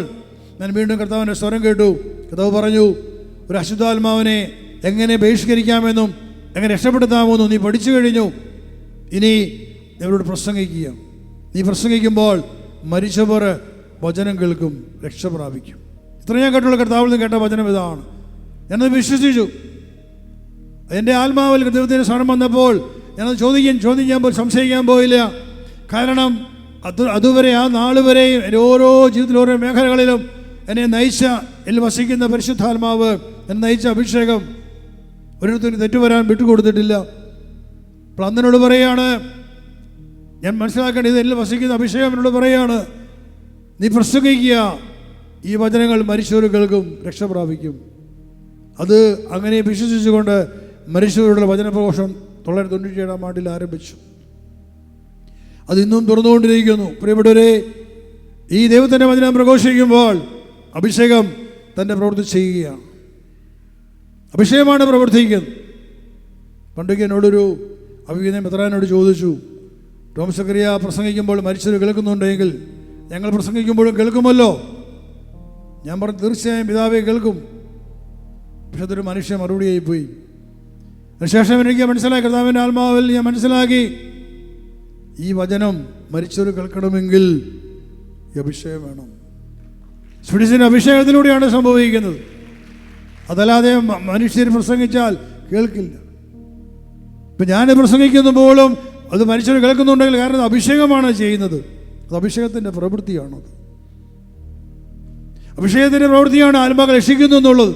ഞാൻ വീണ്ടും കർത്താവിൻ്റെ സ്വരം കേട്ടു. കർത്താവ് പറഞ്ഞു, ഒരു അശുദ്ധാത്മാവിനെ എങ്ങനെ ബഹിഷ്കരിക്കാമെന്നും എങ്ങനെ രക്ഷപ്പെടുത്താമെന്നും നീ പഠിച്ചു കഴിഞ്ഞു. ഇനി അവരോട് പ്രസംഗിക്കുക. നീ പ്രസംഗിക്കുമ്പോൾ മരിച്ചവർ വചനം കേൾക്കും, രക്ഷ പ്രാപിക്കും. ഇത്ര ഞാൻ കേട്ടുള്ള കർത്താവിൽ നിന്ന് കേട്ട വചനം ഇതാണ്. ഞാനത് വിശ്വസിച്ചു. എൻ്റെ ആത്മാവിൽ ദൈവത്തിൻ്റെ സ്മരണം വന്നപ്പോൾ ഞാനത് ചോദിക്കാൻ സംശയിക്കാൻ പോയില്ല. കാരണം അതുവരെ ആ നാൾ വരെയും എൻ്റെ ഓരോ ജീവിതത്തിൽ ഓരോ മേഖലകളിലും എന്നെ നയിച്ച, എന്നിൽ വസിക്കുന്ന പരിശുദ്ധാത്മാവ് എന്നെ നയിച്ച അഭിഷേകം ഒരിടത്തും തെറ്റുവരാൻ വിട്ടുകൊടുത്തിട്ടില്ല. അപ്പോൾ അന്നോട് പറയാണ്, ഞാൻ മനസ്സിലാക്കേണ്ടത് ഇത് എന്നിൽ വസിക്കുന്ന അഭിഷേകം എന്നോട് പറയാണ്, നീ പ്രസംഗിക്കുക, ഈ വചനങ്ങൾ മരിച്ചവർ കേൾക്കും, രക്ഷ പ്രാപിക്കും. അത് അങ്ങനെ വിശ്വസിച്ചുകൊണ്ട് മരിച്ചവരുടെ വചനപ്രഘോഷം 1997 ആണ്ടിൽ ആരംഭിച്ചു. അത് ഇന്നും തുറന്നുകൊണ്ടിരിക്കുന്നു. പ്രിയപ്പെട്ടവരെ, ഈ ദൈവത്തിൻ്റെ വചനം പ്രഘോഷിക്കുമ്പോൾ അഭിഷേകം തൻ്റെ പ്രവൃത്തി ചെയ്യുകയാണ്. അഭിഷേകമാണ് പ്രവർത്തിക്കുന്നത്. പണ്ടൊക്കെ എന്നോടൊരു അഭിനയ മെത്രാനോട് ചോദിച്ചു, ടോമസ് സക്കറിയ പ്രസംഗിക്കുമ്പോൾ മരിച്ചവർ കേൾക്കുന്നുണ്ടെങ്കിൽ ഞങ്ങൾ പ്രസംഗിക്കുമ്പോഴും കേൾക്കുമല്ലോ? ഞാൻ പറഞ്ഞു, തീർച്ചയായും പിതാവെ കേൾക്കും. പക്ഷെ അതൊരു മനുഷ്യ മറുപടിയായിപ്പോയി. അതിനുശേഷം എനിക്ക് മനസ്സിലാക്കി, കർത്താവിൻ്റെ ആത്മാവിൽ ഞാൻ മനസ്സിലാക്കി, ഈ വചനം മരിച്ചവർ കേൾക്കണമെങ്കിൽ ഈ അഭിഷേകം വേണം. സ്പിരിറ്റിൻ്റെ അഭിഷേകത്തിലൂടെയാണ് സംഭവിക്കുന്നത്. അതല്ലാതെ മനുഷ്യർ പ്രസംഗിച്ചാൽ കേൾക്കില്ല. ഇപ്പം ഞാൻ പ്രസംഗിക്കുമ്പോഴും അത് മനുഷ്യർ കേൾക്കുന്നുണ്ടെങ്കിൽ കാരണം അത് അഭിഷേകമാണ് ചെയ്യുന്നത്. അത് അഭിഷേകത്തിൻ്റെ പ്രവൃത്തിയാണത്. അഭിഷേകത്തിൻ്റെ പ്രവൃത്തിയാണ് ആത്മാക്കൾ രക്ഷിക്കുന്നു എന്നുള്ളത്.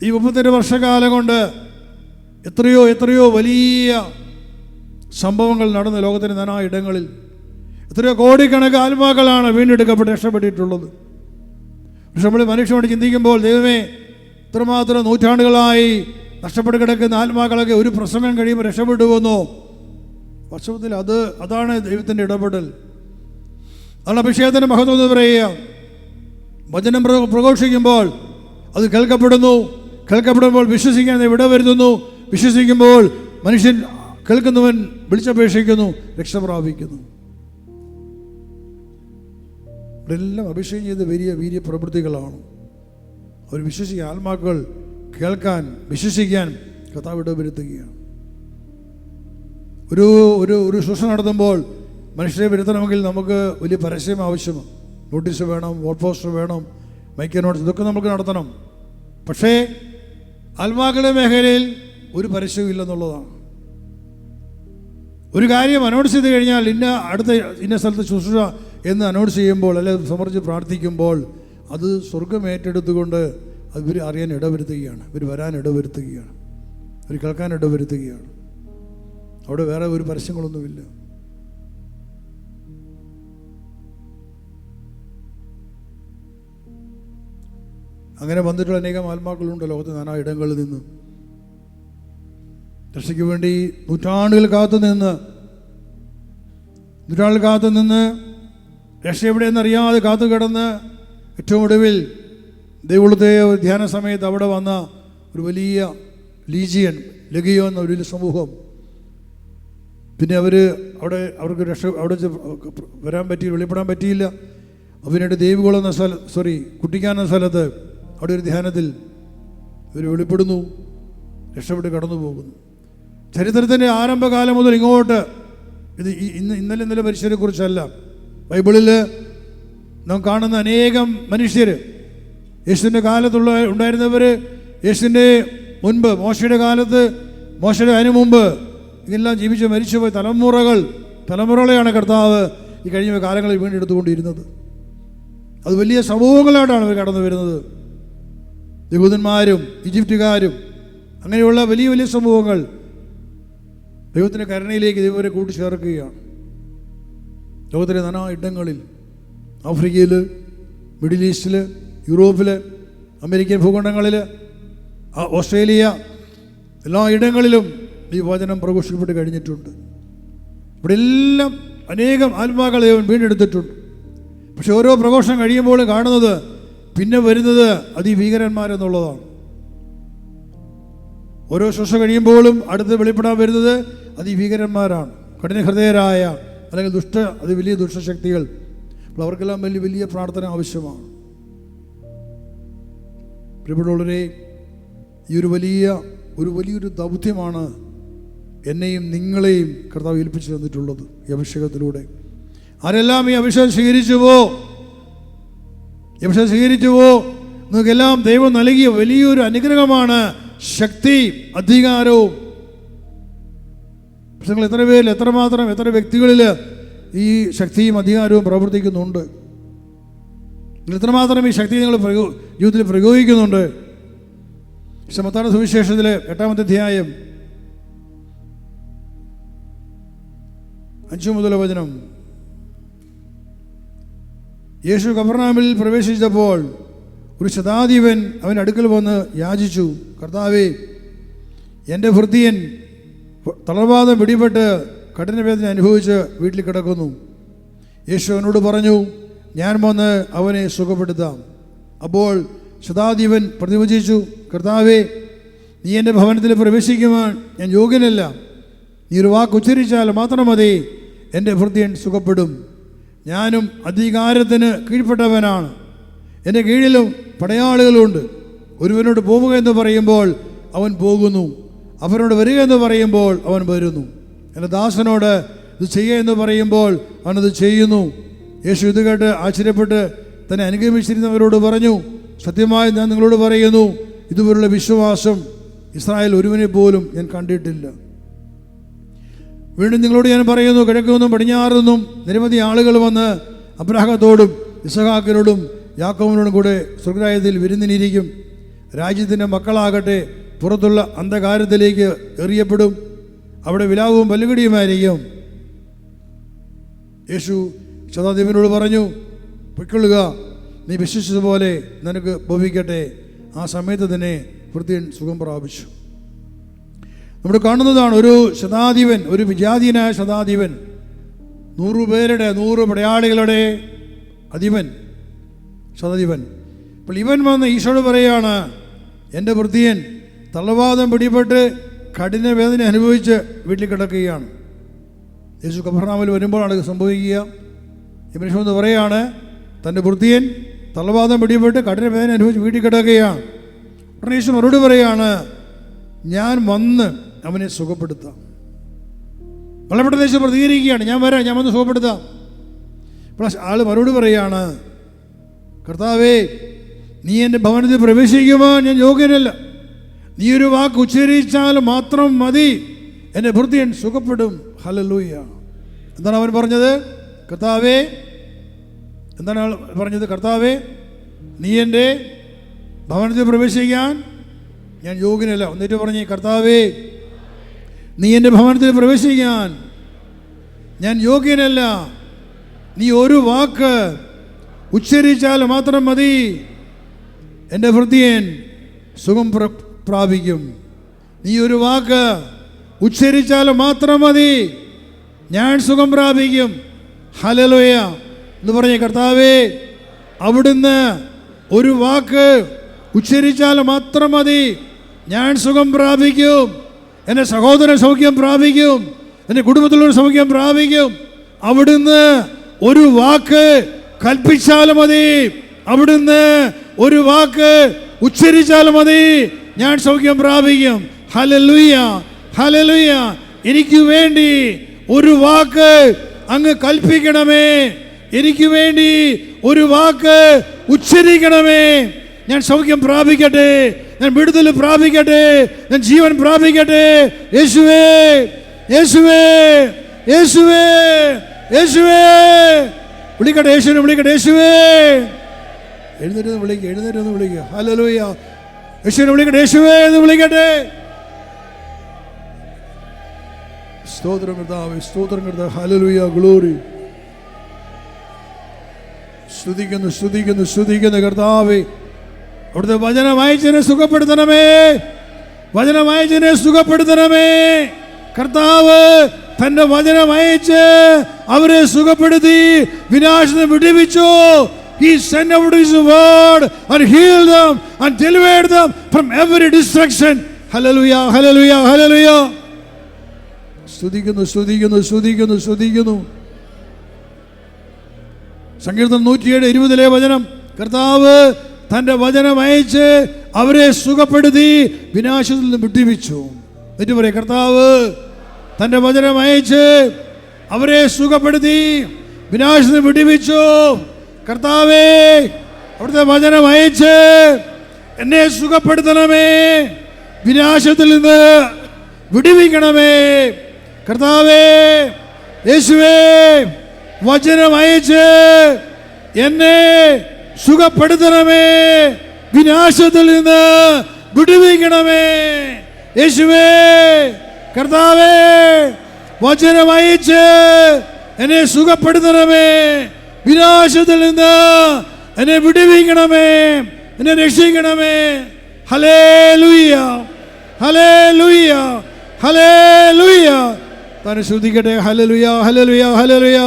ഈ 32 വർഷക്കാലം കൊണ്ട് എത്രയോ എത്രയോ വലിയ സംഭവങ്ങൾ നടന്ന ലോകത്തിൻ്റെ നാനാ ഇടങ്ങളിൽ എത്രയോ കോടിക്കണക്കിന് ആത്മാക്കളാണ് വീണ്ടെടുക്കപ്പെട്ട് രക്ഷപ്പെട്ടിട്ടുള്ളത്. പക്ഷെ നമ്മൾ മനുഷ്യനോട് ചിന്തിക്കുമ്പോൾ, ദൈവമേ, ഇത്രമാത്രം നൂറ്റാണ്ടുകളായി നഷ്ടപ്പെട്ട് കിടക്കുന്ന ആത്മാക്കളൊക്കെ ഒരു പ്രസംഗം കഴിയുമ്പോൾ രക്ഷപ്പെട്ടു പോകുന്നു. വാസ്തവത്തിൽ അതാണ് ദൈവത്തിൻ്റെ ഇടപെടൽ. അതാണ് അഭിഷേകത്തിൻ്റെ മഹത്വം എന്ന് പറയുക. വചനം പ്രഘോഷിക്കുമ്പോൾ അത് കേൾക്കപ്പെടുമ്പോൾ വിശ്വസിക്കാൻ ഇവിടെ വരുന്നു. വിശ്വസിക്കുമ്പോൾ മനുഷ്യൻ കേൾക്കുന്നവൻ വിളിച്ചപേക്ഷിക്കുന്നു, രക്ഷ പ്രാപിക്കുന്നു. ഇവിടെല്ലാം അഭിഷേകം ചെയ്ത വലിയ വീര്യ പ്രവൃത്തികളാണ്. അവർ വിശ്വസിക്കുക, ആത്മാക്കൾ കേൾക്കാൻ വിശ്വസിക്കാൻ കർത്താവ് ഇടവരുത്തുകയാണ്. ഒരു ഒരു ഒരു ശുശ്രൂഷ നടത്തുമ്പോൾ മനുഷ്യരെ വരുത്തണമെങ്കിൽ നമുക്ക് വലിയ പരസ്യം ആവശ്യമാണ്. നോട്ടീസ് വേണം, വോൾ പോസ്റ്റർ വേണം, മൈക്ക് നോട്ട്സ്, ഇതൊക്കെ നമുക്ക് നടത്തണം. പക്ഷേ ആത്മാക്കളുടെ മേഖലയിൽ ഒരു പരസ്യവും ഇല്ലെന്നുള്ളതാണ്. ഒരു കാര്യം അനൗൺസ് ചെയ്ത് കഴിഞ്ഞാൽ ഇന്ന സ്ഥലത്ത് ശുശ്രൂഷ എന്ന് അനൗൺസ് ചെയ്യുമ്പോൾ അല്ലെങ്കിൽ സമർപ്പിച്ച് പ്രാർത്ഥിക്കുമ്പോൾ അത് സ്വർഗം ഏറ്റെടുത്തുകൊണ്ട് അത് ഇവർ അറിയാൻ ഇടവരുത്തുകയാണ്, ഇവർ വരാൻ ഇടവരുത്തുകയാണ്, ഇവർ കേൾക്കാൻ ഇടവരുത്തുകയാണ്. അവിടെ വേറെ ഒരു പരസ്യങ്ങളൊന്നുമില്ല. അങ്ങനെ വന്നിട്ടുള്ള അനേകം ആത്മാക്കളുണ്ട് ലോകത്ത് നാനാ ഇടങ്ങളിൽ നിന്ന്. രക്ഷയ്ക്ക് വേണ്ടി നൂറ്റാണ്ടുകൾ കാത്തു നിന്ന് രക്ഷ എവിടെയെന്നറിയാതെ കാത്തു കിടന്ന് ഏറ്റവും ഒടുവിൽ ദൈവത്തെ ധ്യാന സമയത്ത് അവിടെ വന്ന ഒരു വലിയ ലഗിയോ എന്ന ഒരു വലിയ സമൂഹം. പിന്നെ അവർക്ക് അവിടെ വരാൻ പറ്റിയില്ല, വെളിപ്പെടാൻ പറ്റിയില്ല. അവനായിട്ട് ദേവികുളം എന്ന കുട്ടിക്കാൻ എന്ന സ്ഥലത്ത് അവിടെ ഒരു ധ്യാനത്തിൽ ഇവർ വെളിപ്പെടുന്നു, രക്ഷപ്പെട്ട് കടന്നു പോകുന്നു. ചരിത്രത്തിൻ്റെ ആരംഭകാലം മുതൽ ഇങ്ങോട്ട് ഇത് ഇന്നലെ മനുഷ്യരെ കുറിച്ചല്ല. ബൈബിളിൽ നാം കാണുന്ന അനേകം മനുഷ്യർ, യേശുവിൻ്റെ കാലത്തുള്ള ഉണ്ടായിരുന്നവർ, യേശുവിൻ്റെ മുൻപ് മോശയുടെ കാലത്ത്, മോശയുടെ അതിനു മുമ്പ് ഇതെല്ലാം ജീവിച്ച് മരിച്ചുപോയ തലമുറകളെയാണ് കർത്താവ് ഈ കഴിഞ്ഞ കാലങ്ങളിൽ വീണ്ടെടുത്തുകൊണ്ടിരുന്നത്. അത് വലിയ സമൂഹങ്ങളായിട്ടാണ് അവർ കടന്നു വരുന്നത്. യഹൂദന്മാരും ഈജിപ്തുകാരും അങ്ങനെയുള്ള വലിയ വലിയ സമൂഹങ്ങൾ ദൈവത്തിൻ്റെ കരുണയിലേക്ക് ദൈവരെ കൂട്ടിച്ചേർക്കുകയാണ്. ലോകത്തിലെ നാനാ ഇടങ്ങളിൽ, ആഫ്രിക്കയിൽ, മിഡിൽ ഈസ്റ്റിൽ, യൂറോപ്പിൽ, അമേരിക്കൻ ഭൂഖണ്ഡങ്ങളിൽ, ഓസ്ട്രേലിയ, എല്ലാ ഇടങ്ങളിലും ഈ വചനം പ്രഘോഷിക്കപ്പെട്ട് കഴിഞ്ഞിട്ടുണ്ട്. ഇവിടെ എല്ലാം അനേകം ആത്മാക്കൾ ദൈവം വീണ്ടെടുത്തിട്ടുണ്ട്. പക്ഷെ ഓരോ പ്രഘോഷണം കഴിയുമ്പോഴും കാണുന്നത് പിന്നെ വരുന്നത് അതിഭീകരന്മാരെന്നുള്ളതാണ്. ഓരോ ശുശ്രൂഷ കഴിയുമ്പോഴും അടുത്ത് വെളിപ്പെടാൻ വരുന്നത് അതിഭീകരന്മാരാണ്, കഠിനഹൃദയരായ അല്ലെങ്കിൽ വലിയ ദുഷ്ടശക്തികൾ. അപ്പോൾ അവർക്കെല്ലാം വലിയ വലിയ പ്രാർത്ഥന ആവശ്യമാണ്. പ്രിയപ്പെട്ടവരെ, ഈ ഒരു വലിയൊരു ദൗത്യമാണ് എന്നെയും നിങ്ങളെയും കർത്താവ് ഏൽപ്പിച്ചു തന്നിട്ടുള്ളത് ഈ അഭിഷേകത്തിലൂടെ. ആരെല്ലാം ഈ അഭിഷേകം സ്വീകരിച്ചുവോ നിങ്ങൾക്കെല്ലാം ദൈവം നൽകിയ വലിയൊരു അനുഗ്രഹമാണ് ശക്തി, അധികാരവും. പക്ഷെ നിങ്ങൾ എത്ര പേരിൽ എത്ര വ്യക്തികളിൽ ഈ ശക്തിയും അധികാരവും പ്രവർത്തിക്കുന്നുണ്ട്? നിങ്ങൾ എത്രമാത്രം ഈ ശക്തി നിങ്ങൾ ജീവിതത്തിൽ പ്രയോഗിക്കുന്നുണ്ട്? മത്തായിയുടെ സുവിശേഷത്തിലെ 8-ാമത്തെ അധ്യായം 5 മുതലുള്ള വചനം. യേശു കഫർനഹൂമിൽ പ്രവേശിച്ചപ്പോൾ ഒരു ശതാധിപൻ അവൻ്റെ അടുക്കൽ വന്ന് യാചിച്ചു, കർത്താവേ, എൻ്റെ ഭൃത്യൻ തളർവാദം പിടിപെട്ട് കഠിനവേദന അനുഭവിച്ച് വീട്ടിൽ കിടക്കുന്നു. യേശു അവനോട് പറഞ്ഞു, ഞാൻ വന്ന് അവനെ സുഖപ്പെടുത്താം. അപ്പോൾ ശതാധിപൻ പ്രതിവചിച്ചു, കർത്താവേ, നീ എൻ്റെ ഭവനത്തിൽ പ്രവേശിക്കുവാൻ ഞാൻ യോഗ്യനല്ല. നീ ഒരു വാക്ക് ഉച്ചരിച്ചാൽ മാത്രം മതി, എൻ്റെ ഭൃത്യൻ സുഖപ്പെടും. ഞാനും അധികാരത്തിന് കീഴ്പ്പെട്ടവനാണ്, എൻ്റെ കീഴിലും പടയാളികളുണ്ട്. ഒരുവനോട് പോവുക എന്ന് പറയുമ്പോൾ അവൻ പോകുന്നു, അവനോട് വരിക എന്ന് പറയുമ്പോൾ അവൻ വരുന്നു. എൻ്റെ ദാസനോട് ഇത് ചെയ്യുക എന്ന് പറയുമ്പോൾ അവനത് ചെയ്യുന്നു. യേശു ഇത് കേട്ട് ആശ്ചര്യപ്പെട്ട് തന്നെ അനുഗമിച്ചിരുന്നവരോട് പറഞ്ഞു, സത്യമായി ഞാൻ നിങ്ങളോട് പറയുന്നു, ഇതുപോലുള്ള വിശ്വാസം ഇസ്രായേൽ ഒരുവനെ പോലും ഞാൻ കണ്ടിട്ടില്ല. വീണ്ടും നിങ്ങളോട് ഞാൻ പറയുന്നു, കിഴക്കുനിന്നും പടിഞ്ഞാറുനിന്നും നിരവധി ആളുകൾ വന്ന് അബ്രാഹത്തോടും ഇസഹാക്കിനോടും യാക്കോബിനോടും കൂടെ സ്വർഗ്ഗരാജ്യത്തിൽ വിരുന്നിനിരിക്കും. രാജ്യത്തിൻ്റെ മക്കളാകട്ടെ പുറത്തുള്ള അന്ധകാരത്തിലേക്ക് എറിയപ്പെടും. അവിടെ വിലാപവും പല്ലുകടിയുമായിരിക്കും. യേശു ശതാധിപനോട് പറഞ്ഞു, പൊയ്ക്കൊള്ളുക, നീ വിശ്വസിച്ചതുപോലെ നിനക്ക് ഭവിക്കട്ടെ. ആ സമയത്ത് തന്നെ ഭൃത്യൻ സുഖം പ്രാപിച്ചു. നമ്മൾ കാണുന്നതാണ് ഒരു ശതാധിപൻ, ഒരു വിജാതീയനായ ശതാധിപൻ, 100 പേരുടെ 100 പടയാളികളുടെ അധിപൻ ശതാധിപൻ. അപ്പോൾ ഇവൻ വന്ന് ഈശോയോട് പറയുകയാണ്, എൻ്റെ ഭൃത്യൻ തളർവാദം പിടിപെട്ട് കഠിന വേദന അനുഭവിച്ച് വീട്ടിൽ കിടക്കുകയാണ്. യേശു കഫർനഹൂമിൽ വരുമ്പോഴാണ് ഇത് സംഭവിക്കുക. ഈ മനുഷ്യൻ എന്ന് പറയുകയാണ്, തൻ്റെ ഭൃത്യൻ തളർവാദം പിടിപെട്ട് കഠിന വേദന അനുഭവിച്ച് വീട്ടിൽ കിടക്കുകയാണ്. ഉടനെ യേശു മറുപടി പറയുകയാണ്, ഞാൻ വന്ന് അവനെ സുഖപ്പെടുത്താം. വളരെ പെട്ടെന്ന് യേശു പ്രതികരിക്കുകയാണ്, ഞാൻ വരാം, ഞാൻ വന്ന് സുഖപ്പെടുത്താം. അപ്പോൾ ആൾ മറുപടി പറയുകയാണ്, കർത്താവേ, നീ എൻ്റെ ഭവനത്തിൽ പ്രവേശിക്കുവാൻ ഞാൻ യോഗ്യനല്ല. നീ ഒരു വാക്ക് ഉച്ചരിച്ചാൽ മാത്രം മതി, എൻ്റെ ഭൃത്യൻ സുഖപ്പെടും. ഹല്ലേലൂയ. എന്താണ് അവൻ പറഞ്ഞത്? കർത്താവേ, എന്താണ് പറഞ്ഞത്? കർത്താവേ, നീ എൻ്റെ ഭവനത്തിൽ പ്രവേശിക്കാൻ ഞാൻ യോഗ്യനല്ല. എന്നിട്ട് പറഞ്ഞേ, കർത്താവേ, നീ എൻ്റെ ഭവനത്തിൽ പ്രവേശിക്കാൻ ഞാൻ യോഗ്യനല്ല. നീ ഒരു വാക്ക് ഉച്ചരിച്ചാൽ മാത്രം മതി, എൻ്റെ ഭൃത്യൻ സുഖം പ്രാപിക്കും. നീ ഒരു വാക്ക് ഉച്ചരിച്ചാൽ മാത്രം മതി, ഞാൻ സുഖം പ്രാപിക്കും. ഹല്ലേലൂയ എന്ന് പറഞ്ഞേ, കർത്താവേ, അവിടുന്ന് ഒരു വാക്ക് ഉച്ചരിച്ചാൽ മാത്രം മതി, ഞാൻ സുഖം പ്രാപിക്കും. എൻ്റെ സഹോദരൻ സൗഖ്യം പ്രാപിക്കും, എൻ്റെ കുടുംബത്തിലുള്ള സൗഖ്യം പ്രാപിക്കും. അവിടുന്ന് ഒരു വാക്ക് കൽപ്പിച്ചാൽ മതി, അവിടുന്ന് ഒരു വാക്ക് ഉച്ചരിച്ചാൽ മതി, ഞാൻ സൗഖ്യം പ്രാപിക്കും. Hallelujah, hallelujah. എനിക്ക് വേണ്ടി ഒരു വാക്ക് അങ്ങ് കൽപ്പിക്കണമേ, എനിക്ക് വേണ്ടി ഒരു വാക്ക് ഉച്ചരിക്കണമേ. ഞാൻ സൗഖ്യം പ്രാപിക്കട്ടെ, ഞാൻ വിടുതൽ പ്രാപിക്കട്ടെ, ഞാൻ ജീവൻ പ്രാപിക്കട്ടെ. യേശുവേ, യേശുവേ, യേശുവേ, യേശുവേ. വിളിക്കട്ടെ, യേശുവിനെ വിളിക്കട്ടെ. യേശുവേ, എഴുന്നേറ്റ് വിളിക്കുക, എഴുന്നേറ്റ് ഒന്ന് വിളിക്കുക. ഹല്ലേലൂയ. യേശുവിനെ വിളിക്കട്ടെ, യേശുവേ എന്ന് വിളിക്കട്ടെ. സ്തോത്രം കർത്താവേ, സ്തോത്രം കർത്താവേ. Hallelujah, glory. സ്തുതിക്കുന്നു, സ്തുതിക്കുന്നു, സ്തുതിക്കുന്നു കർത്താവേ. അവിടുത്തെ വചനം അയച്ചതിനെ സുഖപ്പെടുത്തണമേ, വചനം അയച്ചതിനെ സുഖപ്പെടുത്തണമേ. കർത്താവ് തന്റെ വചനം അയച്ച് അവരെ സുഖപ്പെടുത്തി വിനാശത്തെ വിടുവിച്ചു. He sent out his word and healed them and delivered them from every destruction. Hallelujah, hallelujah, hallelujah. സ്തുതിക്കുന്നു, സ്തുതിക്കുന്നു, സ്തുതിക്കുന്നു, സ്തുതിക്കുന്നു. സങ്കീർത്തനം 107:20 വചനം, കർത്താവ് തന്റെ വചനം അയച്ച് അവരെ സുഖപ്പെടുത്തി വിനാശത്തിൽ നിന്ന് വിടുവിച്ചു. എന്നിട്ട് പറയും, കർത്താവ് തന്റെ വചനം അയച്ച് അവരെ സുഖപ്പെടുത്തി വിനാശത്തിൽ വിടുവിച്ചു. കർത്താവേ, അവിടുത്തെ വചനം അയച്ച് എന്നെ സുഖപ്പെടുത്തണമേ, വിനാശത്തിൽ നിന്ന് വിടുവിക്കണമേ. കർത്താവേ, യേശുവേ, വചനം അയച്ച് എന്നെ സുഖപ്പെടുത്തണമേ, വിനാശത്തിൽ നിന്ന് വിടുവിക്കണമേ. യേശുവേ, കർത്താവേ, വചനം അയച്ച് എന്നെ സുഖപ്പെടുത്തണമേ, വിനാശത്തിൽ നിന്ന് എന്നെ വിടുവിക്കണമേ, എന്നെ രക്ഷിക്കണമേ. ഹല്ലേലൂയ, ഹല്ലേലൂയ, ഹല്ലേലൂയ. താൻ ശ്രദ്ധിക്കട്ടെ. ഹല്ലേലൂയ, ഹല്ലേലൂയ, ഹല്ലേലൂയ.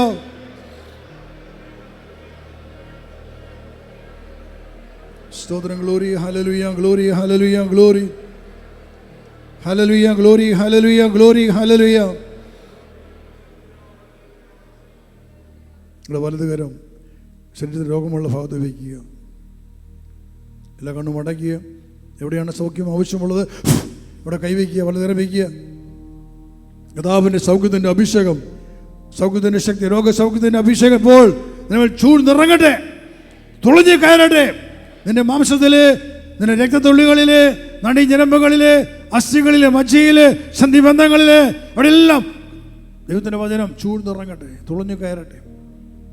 സ്തോത്രം. ഗ്ലോറി, ഹല്ലേലൂയ, ഗ്ലോറി, ഹല്ലേലൂയ, ഗ്ലോറി, ഹല്ലേലൂയ, ഗ്ലോറി, ഹല്ലേലൂയ, ഗ്ലോറി, ഹല്ലേലൂയ. ഇവിടെ വലതുകരം ശരീരത്തിൽ രോഗമുള്ള ഭാഗത്ത് വയ്ക്കുക, എല്ലാ കണ്ണും അടയ്ക്കുക. എവിടെയാണ് സൗഖ്യം ആവശ്യമുള്ളത് ഇവിടെ കൈവയ്ക്കുക, വലതുകരം വയ്ക്കുക. കർത്താവിൻ്റെ സൗഖ്യത്തിൻ്റെ അഭിഷേകം, സൗഖ്യത്തിൻ്റെ ശക്തി, രോഗസൗഖ്യത്തിൻ്റെ അഭിഷേകം ഇപ്പോൾ നിങ്ങൾ ചൂഴ്ന്നിറങ്ങട്ടെ, തുളഞ്ഞ് കയറട്ടെ. നിന്റെ മാംസത്തിൽ, നിന്റെ രക്തത്തുള്ളികളിൽ, നടിഞ്ഞരമ്പുകളിൽ, അസ്ഥികളിൽ, മജ്ജയിൽ, സന്ധിബന്ധങ്ങളിൽ, അവിടെ എല്ലാം ദൈവത്തിൻ്റെ വചനം ചൂഴ്ന്നിറങ്ങട്ടെ, തുളഞ്ഞു കയറട്ടെ.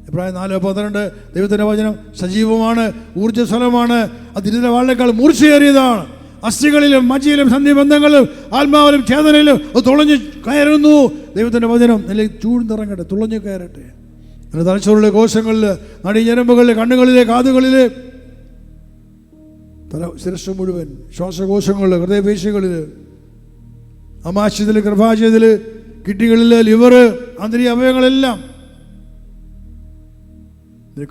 എബ്രായർ 4:12 ദൈവത്തിൻ്റെ വചനം സജീവമാണ്, ഊർജ്ജസ്വലമാണ്, അത് ഇരുന്ന വാളിനേക്കാൾ മൂർച്ചയേറിയതാണ്. അസ്ഥികളിലും മജ്ജയിലും സന്ധിബന്ധങ്ങളിലും ആത്മാവിലും ചേതനയിലും അത് തുളഞ്ഞു കയറുന്നു. ദൈവത്തിൻ്റെ വചനം നില ചൂഴ്ന്നിറങ്ങട്ടെ, തുളഞ്ഞു കയറട്ടെ. എൻ്റെ തലച്ചോറിലെ കോശങ്ങളിൽ, നടിഞ്ഞരമ്പുകളിൽ, കണ്ണുകളിലെ, കാതുകളിൽ, ശിരസ്സ് മുഴുവൻ, ശ്വാസകോശങ്ങളിൽ, ഹൃദയപേശികളിൽ, ആമാശയത്തിൽ, ഗർഭാശയത്തിൽ, കിഡ്നികളിൽ, ലിവർ, ആന്തരിക അവയവങ്ങളെല്ലാം,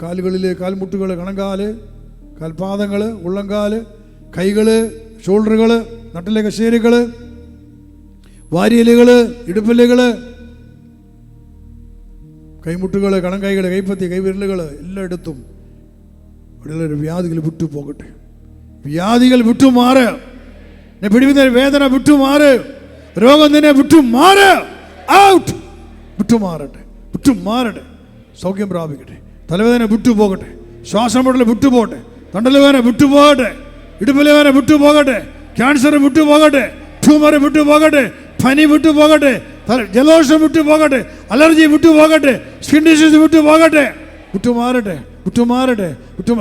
കാലുകളിലെ കാൽമുട്ടുകൾ, കണങ്കാല്, കാൽപാദങ്ങൾ, ഉള്ളംകാല്, കൈകൾ, ഷോൾഡറുകൾ, നട്ടിലെ കശേരുകൾ, വാരിയലുകൾ, ഇടുപ്പല്ലുകൾ, കൈമുട്ടുകൾ, കണങ്കൈകൾ, കൈപ്പത്തി, കൈവിരലുകൾ, എല്ലായിടത്തും അവിടെയുള്ള വ്യാധികൾ വിട്ടുപോകട്ടെ. വ്യാധികൾ വിട്ടുമാറ്, പിടിവിക്കുന്ന വേദന വിട്ടുമാറ്, രോഗം നിന്നെ വിട്ടുമാറ്, ഔട്ട്, വിട്ടുമാറട്ടെ, വിട്ടുമാറട്ടെ. സൗഖ്യം പ്രാപിക്കട്ടെ. തലവേദന വിട്ടുപോകട്ടെ, ശ്വാസം മുട്ടൽ വിട്ടുപോകട്ടെ, തണ്ടലുവേദന വിട്ടുപോകട്ടെ, ഇടുപ്പലുവേദന വിട്ടുപോകട്ടെ, ക്യാൻസർ വിട്ടുപോകട്ടെ, ട്യൂമർ വിട്ടുപോകട്ടെ, പനി വിട്ടുപോകട്ടെ, ജലദോഷം വിട്ടുപോകട്ടെ, അലർജി വിട്ടുപോകട്ടെ, സ്കിൻ ഡിസീസ് വിട്ടുപോകട്ടെ, വിട്ടുമാറട്ടെ, വിട്ടുമാറട്ടെ,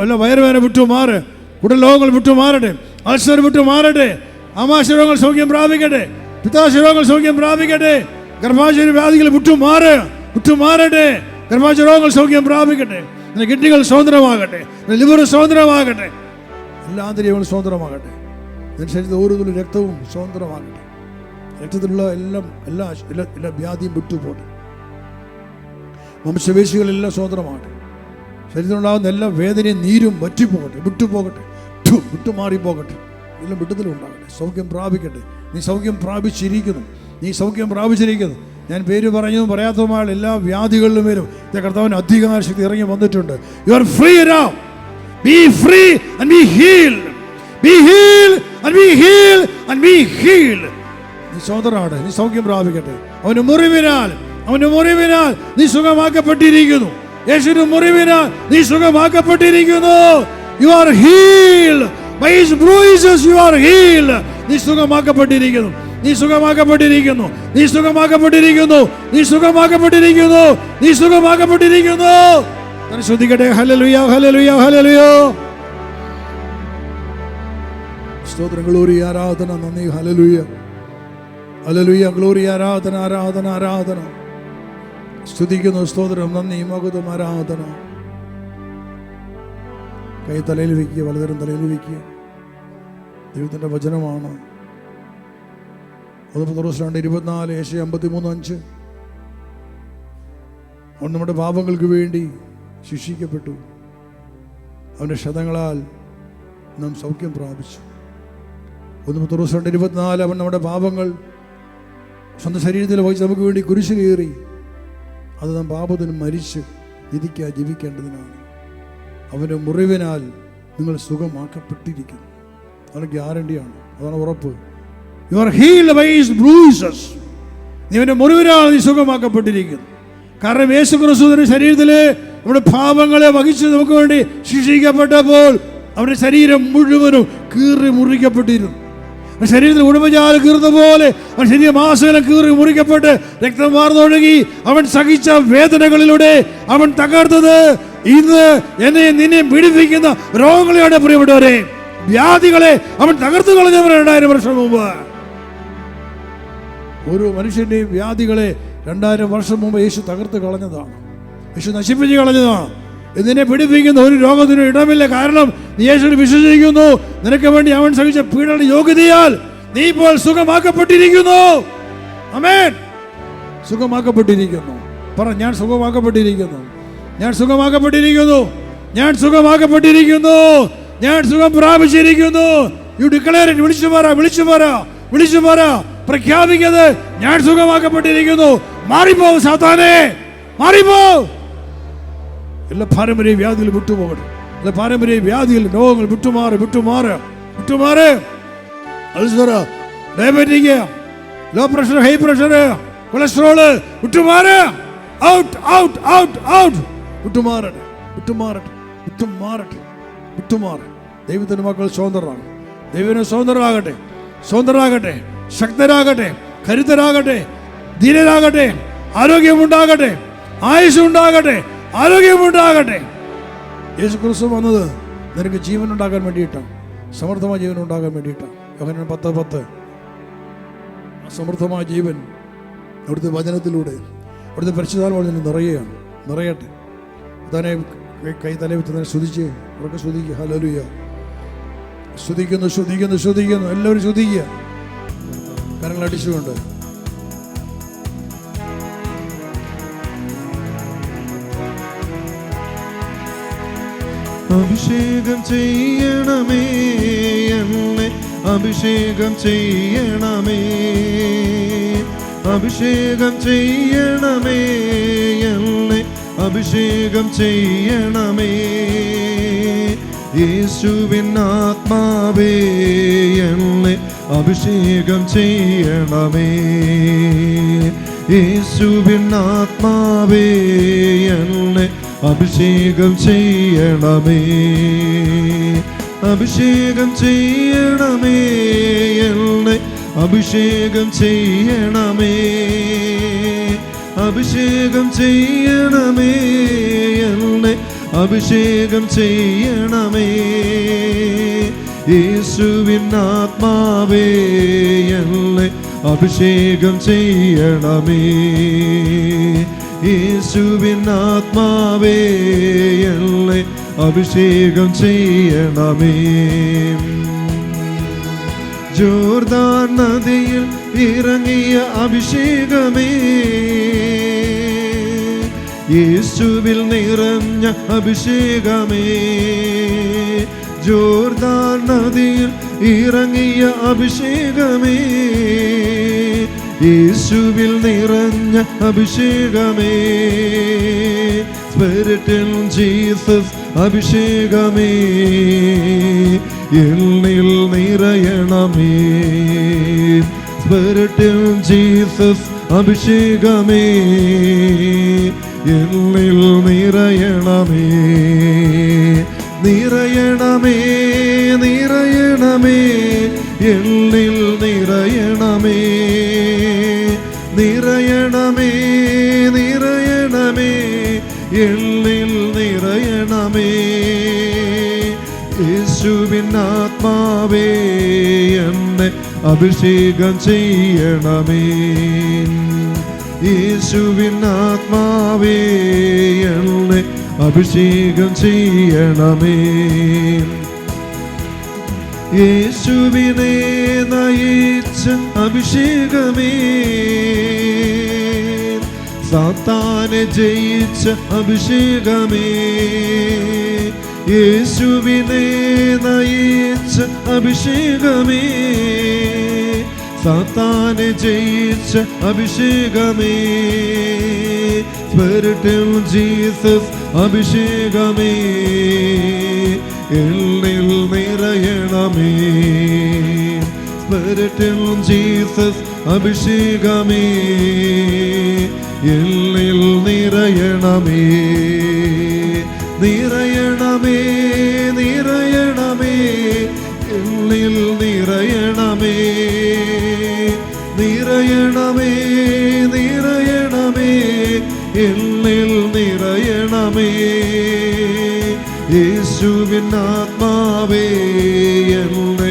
എല്ലാ വയറുവേദന വിട്ടുമാറ്, കുടൽ രോഗങ്ങൾ വിട്ടുമാറട്ടെ, അൾസർ വിട്ടുമാറട്ടെ, ആമാശയ രോഗങ്ങൾ സൗഖ്യം പ്രാപിക്കട്ടെ, പിത്താശയ രോഗങ്ങൾ സൗഖ്യം പ്രാപിക്കട്ടെ, ഗർഭാശയ വ്യാധികൾ വിട്ടുമാറ്, വിട്ടുമാറട്ടെ, ഗർഭാശയ രോഗങ്ങൾ സൗഖ്യം പ്രാപിക്കട്ടെ, കിഡ്നികൾ സ്വതന്ത്രമാകട്ടെ, ലിവർ സ്വതന്ത്രമാകട്ടെ, എല്ലാ ആന്തരികങ്ങളും സ്വതന്ത്രമാകട്ടെ, ശരീരത്തിൽ ഓരോ രക്തവും സ്വതന്ത്രമാകട്ടെ, രക്തത്തിലുള്ള എല്ലാ വ്യാധിയും വിട്ടുപോകട്ടെ, വംശവേശികളെല്ലാം സ്വതന്ത്രമാകട്ടെ, ശരീരത്തിലുണ്ടാകുന്ന എല്ലാ വേദനയും നീരും വറ്റിപ്പോകട്ടെ, വിട്ടുപോകട്ടെ, വിട്ടുമാറിപ്പോകട്ടെ, എല്ലാം വിട്ടുതലുണ്ടാകട്ടെ, സൗഖ്യം പ്രാപിക്കട്ടെ. നീ സൗഖ്യം പ്രാപിച്ചിരിക്കുന്നു, നീ സൗഖ്യം പ്രാപിച്ചിരിക്കുന്നു. ഞാൻ പേര് പറഞ്ഞതും പറയാത്തതുമായ എല്ലാ വ്യാധികളിലും വരും കർത്താവിന് അധികാര ശക്തി ഇറങ്ങി വന്നിട്ടുണ്ട്. You are free now. B free and B healed. B healed and B healed and B healed. നീ സ്വതന്ത്രനാണ്, നീ സൗഖ്യം പ്രാപിക്കട്ടെ. അവന്റെ മുറിവിനാൽ നീ സുഖമാക്കപ്പെട്ടിരിക്കുന്നു. യേശുവിന്റെ മുറിവിനാൽ നീ സുഖമാക്കപ്പെട്ടിരിക്കുന്നു. You are healed. By his bruises you are healed. നീ സുഖമാക്കപ്പെട്ടിരിക്കുന്നു, നീ സുഖമാക്കപ്പെട്ടിരിക്കുന്നു, നീ സുഖമാക്കപ്പെട്ടിരിക്കുന്നു, നീ സുഖമാക്കപ്പെട്ടിരിക്കുന്നു, നീ സുഖമാക്കപ്പെട്ടിരിക്കുന്നു. ഞാൻ ശ്രദ്ധിക്കട്ടെ. ഹല്ലേലൂയ, ഹല്ലേലൂയ, ഹല്ലേലൂയ. സ്തോത്രം, ഗ്ലോറി, ആരാധന, നന്ദി. ഹല്ലേലൂയ, ഹല്ലേലൂയ, ഗ്ലോറി, ആരാധന, ആരാധന, ആരാധന. സ്തുതിക്കുന്നു, സ്തോത്രം, നന്ദി, മഹത്വം, ആരാധന. കൈ തലയിൽ വയ്ക്കുക, വലതരം തലയിൽ വയ്ക്കുക. ദൈവത്തിൻ്റെ വചനമാണ്. 1 ഏശയ്യ 53:5. അവൻ നമ്മുടെ പാപങ്ങൾക്ക് വേണ്ടി ശിക്ഷിക്കപ്പെട്ടു, അവൻ്റെ ക്ഷതങ്ങളാൽ നാം സൗഖ്യം പ്രാപിച്ചു. 1 അവൻ നമ്മുടെ പാപങ്ങൾ സ്വന്തം ശരീരത്തിൽ വഹിച്ച് നമുക്ക് വേണ്ടി കുരിശ് കയറി. അത് നാം പാപത്തിന് മരിച്ച് വിധിക്കാ ജീവിക്കേണ്ടതിനാണ്. അവൻ്റെ മുറിവിനാൽ നിങ്ങൾ സുഖമാക്കപ്പെട്ടിരിക്കുന്നു. അതാണ് ഗ്യാരണ്ടിയാണ്, അതാണ് ഉറപ്പ്. You are healed by his bruises. നീ അവൻ്റെ മുറിവിനാൽ നീ സുഖമാക്കപ്പെട്ടിരിക്കുന്നു. കാരണം യേശു ക്രിസ്തുവിന്റെ ശരീരത്തിൽ നമ്മുടെ പാപങ്ങളെ വഹിച്ച് നമുക്ക് വേണ്ടി ശിക്ഷിക്കപ്പെട്ടപ്പോൾ അവരുടെ ശരീരം മുഴുവനും കീറി മുറിക്കപ്പെട്ടിരുന്നു. ശരീരത്തിൽ ഉടമജാല കീറുന്ന പോലെ അവൻ ശരീരമാസകലം കീറി മുറിക്കപ്പെട്ട് രക്തം വാർന്നൊഴുകി അവൻ സഹിച്ച വേദനകളിലൂടെ അവൻ തകർത്തത് ഇന്ന് എന്നെ നിന്നെ പീഡിപ്പിക്കുന്ന രോഗങ്ങളെയാണ്. പ്രിയപ്പെട്ടവരെ, വ്യാധികളെ അവൻ തകർത്തു കളഞ്ഞവർ 2000 വർഷം മുമ്പ്. ഓരോ മനുഷ്യന്റെയും വ്യാധികളെ 2000 വർഷം മുമ്പ് യേശു തകർത്ത് കളഞ്ഞതാണ്, യേശു നശിപ്പിച്ച് കളഞ്ഞതാണ്. ഇതിനെ പിടിപ്പിക്കുന്ന ഒരു രോഗത്തിനും ഇടമില്ല. കാരണം നീ യേശുവിൽ വിശ്വസിക്കുന്നു. നിനക്ക് വേണ്ടി അവൻ സഹിച്ച പീഡയുടെ യോഗ്യതയാൽ നീ ഇപ്പോൾ സുഖമാക്കപ്പെട്ടിരിക്കുന്നു. ആമേൻ. സുഖമാക്കപ്പെട്ടിരിക്കുന്നു. പറ, ഞാൻ സുഖമാക്കപ്പെട്ടിരിക്കുന്നു, ഞാൻ സുഖമാക്കപ്പെട്ടിരിക്കുന്നു, ഞാൻ സുഖമാക്കപ്പെട്ടിരിക്കുന്നു, ഞാൻ സുഖം പ്രാപിച്ചിരിക്കുന്നു. U declare it. വിളിച്ചു പറ, വിളിച്ചു പറ, വിളിച്ചു പറ, പ്രഖ്യാപിക്കുന്നത്. ഞാൻ സുഖമാക്കപ്പെട്ടിരിക്കുന്നു. മാറിപ്പോ സാത്താനെ, മാറിപ്പോ. എല്ലാ പാരമ്പര്യ വ്യാധികൾ വിട്ടുപോകട്ടെ. എല്ലാ പാരമ്പര്യ വ്യാധികൾ, രോഗങ്ങൾ വിട്ടുമാറ്, വിട്ടുമാറ്, വിട്ടുമാറ്. Ulcer, diabetic, low pressure, high pressure, cholesterol വിട്ടുമാറ്. Out, out, out, out. വിട്ടുമാറട്ടെ, വിട്ടുമാറട്ടെ, വിട്ടുമാറട്ടെ, വിട്ടുമാറ്. ദൈവത്തിൻ്റെ മക്കൾ സ്വതന്ത്രരാണ്. ദൈവനെ സ്വതന്ത്രരാകട്ടെ, സ്വതന്ത്രരാകട്ടെ, ശക്തരാകട്ടെ, കരുത്തരാകട്ടെ, ധീരരാകട്ടെ, ആരോഗ്യമുണ്ടാകട്ടെ, ആയുസ്സുണ്ടാകട്ടെ, ആരോഗ്യമുണ്ടാകട്ടെ. യേശു ക്രിസ്തു വന്നത് നിനക്ക് ജീവൻ ഉണ്ടാകാൻ വേണ്ടിയിട്ടാണ്, സമൃദ്ധമായ ജീവൻ ഉണ്ടാകാൻ വേണ്ടിയിട്ടാണ്. യോഹന്നാൻ 10:10. സമൃദ്ധമായ ജീവൻ അവിടുത്തെ വചനത്തിലൂടെ, അവിടുത്തെ പരിശുദ്ധാത്മാവിൽ നിറയുകയാണ്. നിറയട്ടെ. തന്നെ കൈ തലയിൽ തന്നെ സ്തുതിച്ച് ഉറക്കെ സ്തുതിക്കുക. ഹല്ലേലൂയ. സ്തുതിക്കുന്നു, സ്തുതിക്കുന്നു, സ്തുതിക്കുന്നു. എല്ലാവരും സ്തുതിക്കുക, കരങ്ങൾ അടിച്ചുകൊണ്ട്. അഭിഷേകം ചെയ്യണമേ എന്നെ, അഭിഷേകം ചെയ്യണമേ, അഭിഷേകം ചെയ്യണമേ എന്നെ, അഭിഷേകം ചെയ്യണമേ. യേശുവിൻ ആത്മാവേ എന്നെ അഭിഷേകം ചെയ്യണമേ, യേശുവിൻ ആത്മാവേ എന്നെ അഭിഷേകം ചെയ്യണമേ, അഭിഷേകം ചെയ്യണമേ എന്നെ, അഭിഷേകം ചെയ്യണമേ, അഭിഷേകം ചെയ്യണമേ എന്നെ, അഭിഷേകം ചെയ്യണമേ. യേശുവിൻ ആത്മാവേ എന്നെ അഭിഷേകം ചെയ്യണമേ, യേശുവിൻ ആത്മാവേ എന്നെ അഭിഷേകം ചെയ്യണമേ. ജോർദാൻ നദിയിൽ ഇറങ്ങിയ അഭിഷേകമേ, യേശുവിൽ നിറഞ്ഞ അഭിഷേകമേ. ജോർദാൻ നദിയിൽ ഇറങ്ങിയ അഭിഷേകമേ, യേശുവിൽ നിറഞ്ഞ അഭിഷേകമേ. സ്പിരിറ്റിൽ ജീസസ് അഭിഷേകമേ, എന്നിൽ നിറയണമേ. സ്പിരിറ്റിൽ ജീസസ് അഭിഷേകമേ, എന്നിൽ നിറയണമേ. നിറയണമേ, നിറയണമേ, എന്നിൽ നിറയണമേ. നിറയണമേ, നിറയണമേ, എന്നിൽ നിറയണമേ. യേശുവിൻ ആത്മാവേ എന്നെ അഭിഷേകം ചെയ്യണമേ, യേശുവിൻ ആത്മാവേ എന്നെ അഭിഷേകം ചെയ്യണമേ. യേശുവിനെ നയിച്ച അഭിഷേകമേ, സാത്താനെ ജയിച്ച അഭിഷേകമേ. യേശുവിനെ നയിച്ച അഭിഷേകമേ, സാത്താനെ ജയിച്ച അഭിഷേകമേ. സ്പിരിറ്റിൽ ജീസസ് അഭിഷേകമേ, എന്നിൽ നിറയണമേ. സ്പിരിറ്റിൽ ജീസസ് അഭിഷേകമേ, എന്നിൽ നിറയണമേ. നിറയണമേ, നിറയണമേ, എന്നിൽ നിറയണമേ. നിറയണമേ, നിറയണമേ, എന്നിൽ നിറയണമേ. യേശുവിൻ ആത്മാവേ എന്നെ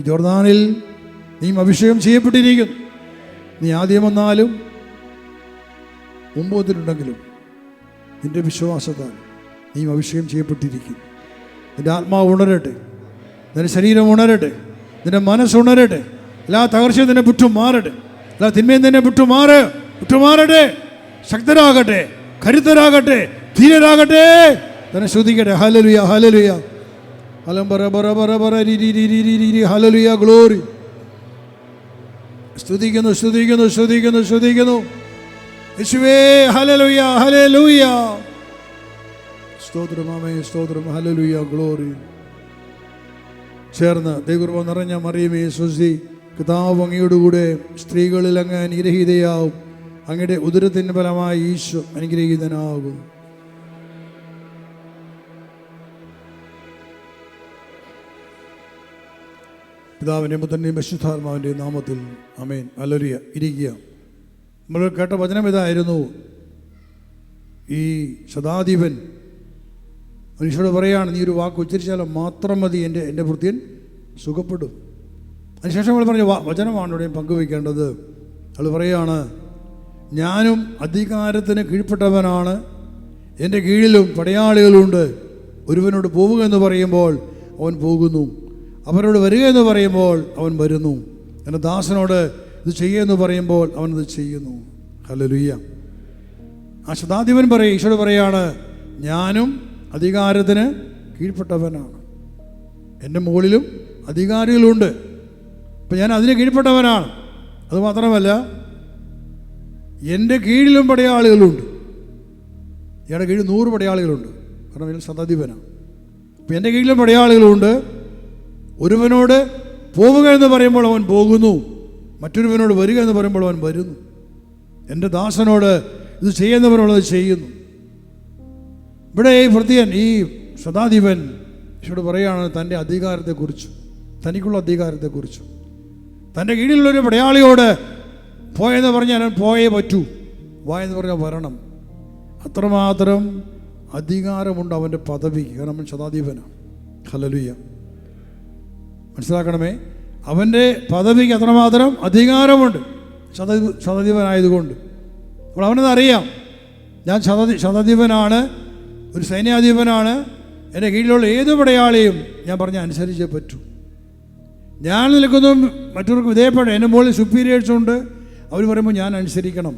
ഈ ജോർദാനിൽ നീ അഭിഷേകം ചെയ്യപ്പെട്ടിരിക്കുന്നു. നീ ആദ്യം വന്നാലും മുമ്പ് വന്നിട്ടുണ്ടെങ്കിലും നിന്റെ വിശ്വാസത്താൽ നീ അഭിഷേകം ചെയ്യപ്പെട്ടിരിക്കുന്നു. നിന്റെ ആത്മാവ് ഉണരട്ടെ, നിന്റെ ശരീരം ഉണരട്ടെ, നിന്റെ മനസ്സുണരട്ടെ. എല്ലാ തകർച്ചയും നിന്നെ വിട്ടുമാറട്ടെ, എല്ലാ തിന്മയും നിന്നെ വിട്ടുമാറട്ടെ. ശക്തരാകട്ടെ, കരുത്തരാകട്ടെ, ധീരരാകട്ടെ. തന്നെ ശ്രുതിക്കട്ടെ. ഹല്ലേലൂയ, ഹല്ലേലൂയ. ഹല്ലേലൂയ, ഗ്ലോറി. സ്തുതിക്കുന്നു, സ്തുതിക്കുന്നു, സ്തുതിക്കുന്നു, സ്തുതിക്കുന്നു. യേശുവേ, ഹല്ലേലൂയ, ഹല്ലേലൂയ. സ്തോത്രം, ആമേൻ, സ്തോത്രം, ഹല്ലേലൂയ, ഗ്ലോറി. ചേർന്ന് ദൈവകൃപ നിറഞ്ഞ മറിയമേ സ്വസ്തി, കർത്താവ് അങ്ങയോടുകൂടെ സ്ത്രീകളിൽ അങ്ങ് അനുഗ്രഹീതയാവും. അങ്ങയുടെ ഉദരത്തിന് ഫലമായി ഈശോ അനുഗ്രഹീതനാകും. പിതാവിൻ്റെയും പുത്രൻ്റെയും പരിശുദ്ധാത്മാവിൻ്റെയും നാമത്തിൽ ആമേൻ. ഹല്ലേലൂയ. ഇരിക്കുക. നമ്മൾ കേട്ട വചനം ഇതായിരുന്നു. ഈ ശതാധിപൻ മനുഷ്യരോട് പറയാണ്, നീ ഒരു വാക്ക് ഉച്ചരിച്ചാൽ മാത്രം മതി, എൻ്റെ ഭൃത്യൻ സുഖപ്പെടും. അതിനുശേഷം അവൾ പറഞ്ഞ വചനമാണ് ഇവിടെയും പങ്കുവയ്ക്കേണ്ടത്. അവൾ പറയുകയാണ്, ഞാനും അധികാരത്തിന് കീഴ്പ്പെട്ടവനാണ്, എൻ്റെ കീഴിലും പടയാളികളുണ്ട്. ഒരുവനോട് പോവുക എന്ന് പറയുമ്പോൾ അവൻ പോകുന്നു, അവരോട് വരിക എന്ന് പറയുമ്പോൾ അവൻ വരുന്നു. എൻ്റെ ദാസനോട് ഇത് ചെയ്യുമെന്ന് പറയുമ്പോൾ അവൻ ഇത് ചെയ്യുന്നു. ഹല്ലേലൂയ. ആ ശതാധിപൻ പറയും, ഈശോട് പറയാണ്, ഞാനും അധികാരത്തിന് കീഴ്പ്പെട്ടവനാണ്, എൻ്റെ മുകളിലും അധികാരികളുണ്ട്. അപ്പം ഞാൻ അതിന് കീഴ്പ്പെട്ടവനാണ്. അതുമാത്രമല്ല, എൻ്റെ കീഴിലും പടയാളികളുണ്ട്. ഇയാളുടെ കീഴിൽ 100 പടയാളികളുണ്ട്. കാരണം ഇയാൾ ശതാധിപനാണ്. അപ്പം എൻ്റെ കീഴിലും പടയാളികളുണ്ട്. ഒരുവനോട് പോവുക എന്ന് പറയുമ്പോൾ അവൻ പോകുന്നു, മറ്റൊരുവനോട് വരിക എന്ന് പറയുമ്പോൾ അവൻ വരുന്നു. എൻ്റെ ദാസനോട് ഇത് ചെയ്യുന്നവരോട് അത് ചെയ്യുന്നു. ഇവിടെ ഈ ഭൃത്യൻ, ഈ ശതാധിപൻ ഈശോട് പറയുകയാണ് തൻ്റെ അധികാരത്തെക്കുറിച്ച്, തനിക്കുള്ള അധികാരത്തെക്കുറിച്ച്. തൻ്റെ കീഴിലുള്ളൊരു പടയാളിയോട് പോയെന്ന് പറഞ്ഞാൽ പോയേ പറ്റൂ, വായെന്ന് പറഞ്ഞാൽ വരണം. അത്രമാത്രം അധികാരമുണ്ട് അവൻ്റെ പദവിക്ക്. കാരണം അവൻ ശതാധിപനാണ്. ഹല്ലേലൂയ. മനസ്സിലാക്കണമേ, അവൻ്റെ പദവിക്ക് അത്രമാത്രം അധികാരമുണ്ട് ശതാധിപനായതുകൊണ്ട്. അപ്പോൾ അവനതറിയാം, ഞാൻ ശതാധിപനാണ്, ഒരു സൈന്യാധിപനാണ്. എൻ്റെ കീഴിലുള്ള ഏത് പടയാളിയും ഞാൻ പറഞ്ഞ അനുസരിച്ചേ പറ്റൂ. ഞാൻ നിൽക്കുന്നു, മറ്റവർക്ക് വിധേയപ്പെടാം. എൻ്റെ മുകളിൽ സുപ്പീരിയേഴ്സ് ഉണ്ട്, അവർ പറയുമ്പോൾ ഞാൻ അനുസരിക്കണം.